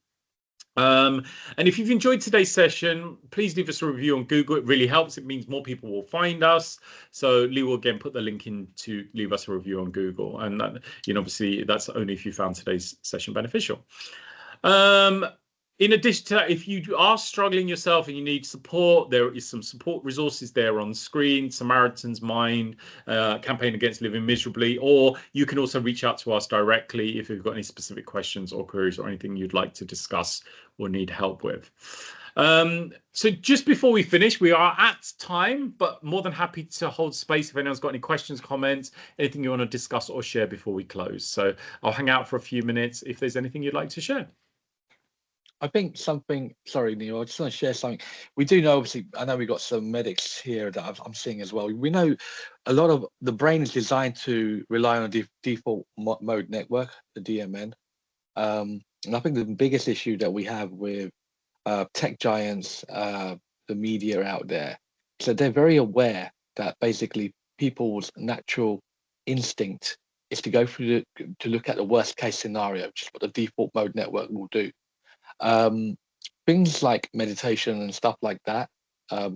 And if you've enjoyed today's session, please leave us a review on Google. It really helps. It means more people will find us. So Lee will again put the link in to leave us a review on Google. And that, obviously that's only if you found today's session beneficial. In addition to that, if you are struggling yourself and you need support, there is some support resources there on screen. Samaritan's Mind, Campaign Against Living Miserably, or you can also reach out to us directly if you've got any specific questions or queries or anything you'd like to discuss or need help with. So just before we finish, we are at time, but more than happy to hold space if anyone's got any questions, comments, anything you want to discuss or share before we close. So I'll hang out for a few minutes if there's anything you'd like to share. I think something, sorry, Neil, I just want to share something. We do know, obviously, I know we've got some medics here that I'm seeing as well. We know a lot of the brain is designed to rely on a default mode network, the DMN. And I think the biggest issue that we have with tech giants, the media out there, so they're very aware that basically people's natural instinct is to go through to look at the worst case scenario, which is what the default mode network will do. Things like meditation and stuff like that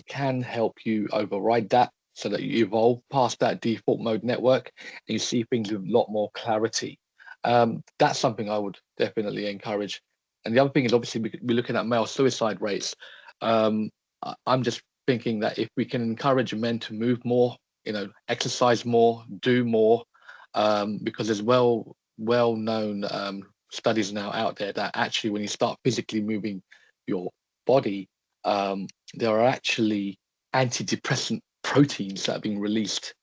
can help you override that so that you evolve past that default mode network and you see things with a lot more clarity. That's something I would definitely encourage. And the other thing is, obviously, we're looking at male suicide rates. I'm just thinking that if we can encourage men to move more, exercise more, do more, because there's well-known studies now out there that actually when you start physically moving your body, there are actually antidepressant proteins that are being released.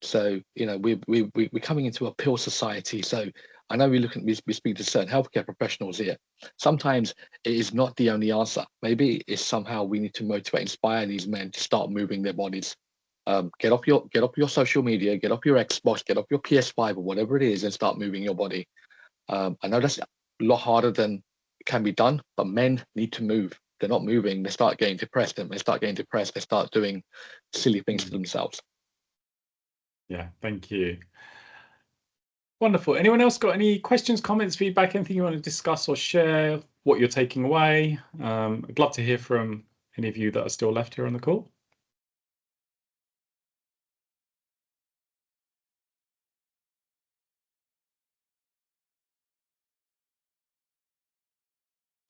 So we're coming into a pill society. So I know we speak to certain healthcare professionals here. Sometimes it is not the only answer. Maybe it's somehow we need to motivate, inspire these men to start moving their bodies. Get off your social media, get off your Xbox, get off your PS5 or whatever it is, and start moving your body. I know that's a lot harder than it can be done, but men need to move. They're not moving. They start getting depressed, and they start doing silly things to themselves. Yeah, thank you. Wonderful. Anyone else got any questions, comments, feedback, anything you want to discuss or share, what you're taking away? I'd love to hear from any of you that are still left here on the call.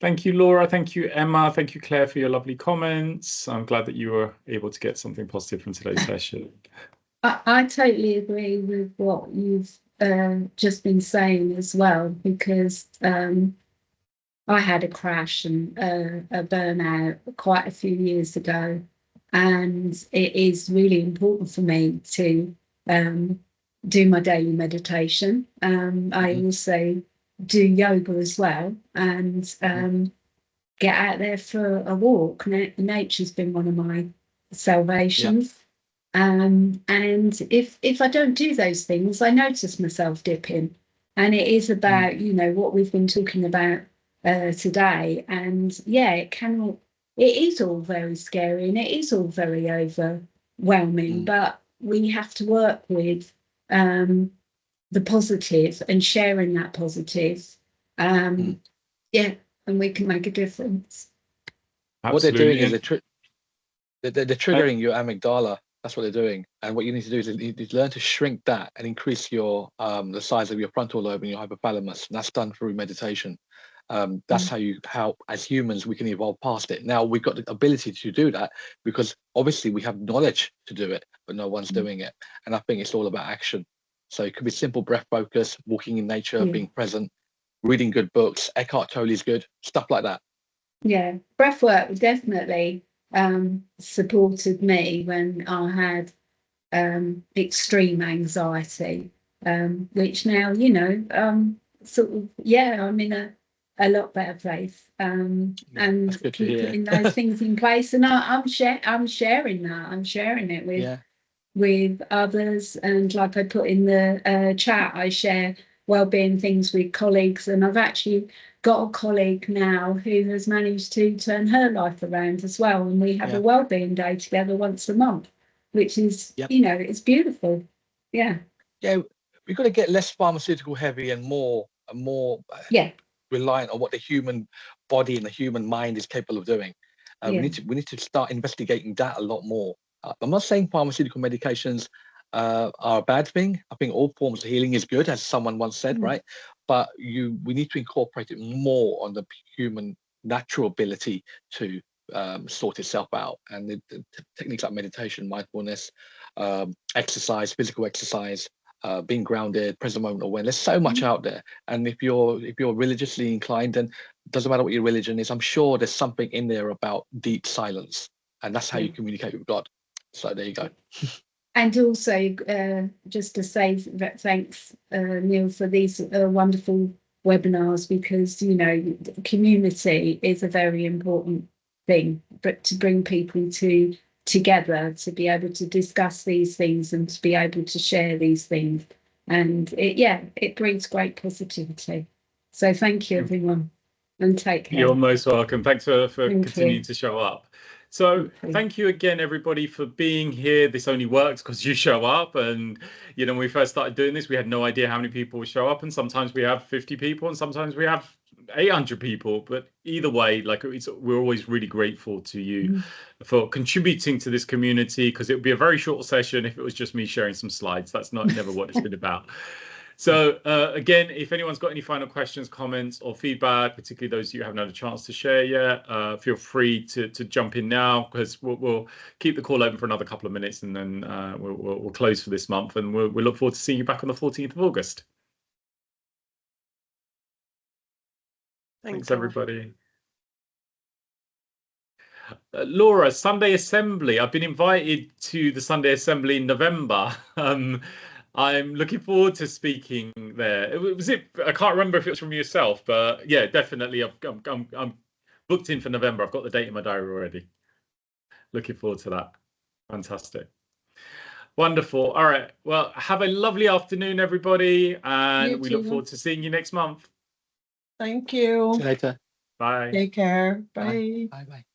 Thank you, Laura. Thank you, Emma. Thank you, Claire, for your lovely comments. I'm glad that you were able to get something positive from today's session. I totally agree with what you've just been saying as well, because I had a crash and a burnout quite a few years ago, and it is really important for me to do my daily meditation. I also do yoga as well, and get out there for a walk. Nature's been one of my salvations. And if I don't do those things, I notice myself dipping. And it is about, what we've been talking about today. And yeah, it is all very scary and it is all very overwhelming, but we have to work with the positive and sharing that positive. Yeah, and we can make a difference. Absolutely. What they're doing is they're triggering your amygdala. That's what they're doing. And what you need to do is you need to learn to shrink that and increase your the size of your frontal lobe and your hypothalamus. And that's done through meditation. That's how as humans we can evolve past it. Now we've got the ability to do that because obviously we have knowledge to do it, but no one's doing it. And I think it's all about action. So it could be simple breath focus, walking in nature, being present, reading good books. Eckhart Tolle's good, stuff like that. Yeah, breath work definitely supported me when I had extreme anxiety, which now, sort of, I'm in a lot better place, and putting those things in place. And I'm sharing that. I'm sharing it with others. And like I put in the chat, I share wellbeing things with colleagues, and I've actually got a colleague now who has managed to turn her life around as well, and we have a wellbeing day together once a month, which is it's beautiful. We've got to get less pharmaceutical heavy and more reliant on what the human body and the human mind is capable of doing. We need to start investigating that a lot more. I'm not saying pharmaceutical medications are a bad thing. I think all forms of healing is good, as someone once said, right? But we need to incorporate it more on the human natural ability to sort itself out. And the techniques like meditation, mindfulness, exercise, physical exercise, being grounded, present moment awareness. There's so much out there, and if you're religiously inclined, then it doesn't matter what your religion is. I'm sure there's something in there about deep silence, and that's how you communicate with God. So there you go. And also, just to say that thanks, Neil, for these wonderful webinars, because community is a very important thing, but to bring people together to be able to discuss these things and to be able to share these things, and it brings great positivity. So thank you, everyone, and take care. You're most welcome. Thanks for continuing to show up. So thank you again, everybody, for being here. This only works because you show up. And, when we first started doing this, we had no idea how many people would show up. And sometimes we have 50 people and sometimes we have 800 people. But either way, we're always really grateful to you for contributing to this community, because it would be a very short session if it was just me sharing some slides. That's never what it's been about. So again, if anyone's got any final questions, comments, or feedback, particularly those you haven't had a chance to share yet, feel free to jump in now, because we'll keep the call open for another couple of minutes, and then we'll close for this month, and we'll look forward to seeing you back on the 14th of August. Thanks, everybody. Laura, Sunday Assembly. I've been invited to the Sunday Assembly in November. I'm looking forward to speaking there. I can't remember if it was from yourself, but yeah, definitely. I'm booked in for November. I've got the date in my diary already. Looking forward to that. Fantastic. Wonderful. All right. Well, have a lovely afternoon, everybody, and we look forward to seeing you next month. Thank you. See you later. Bye. Take care. Bye. Bye. Bye.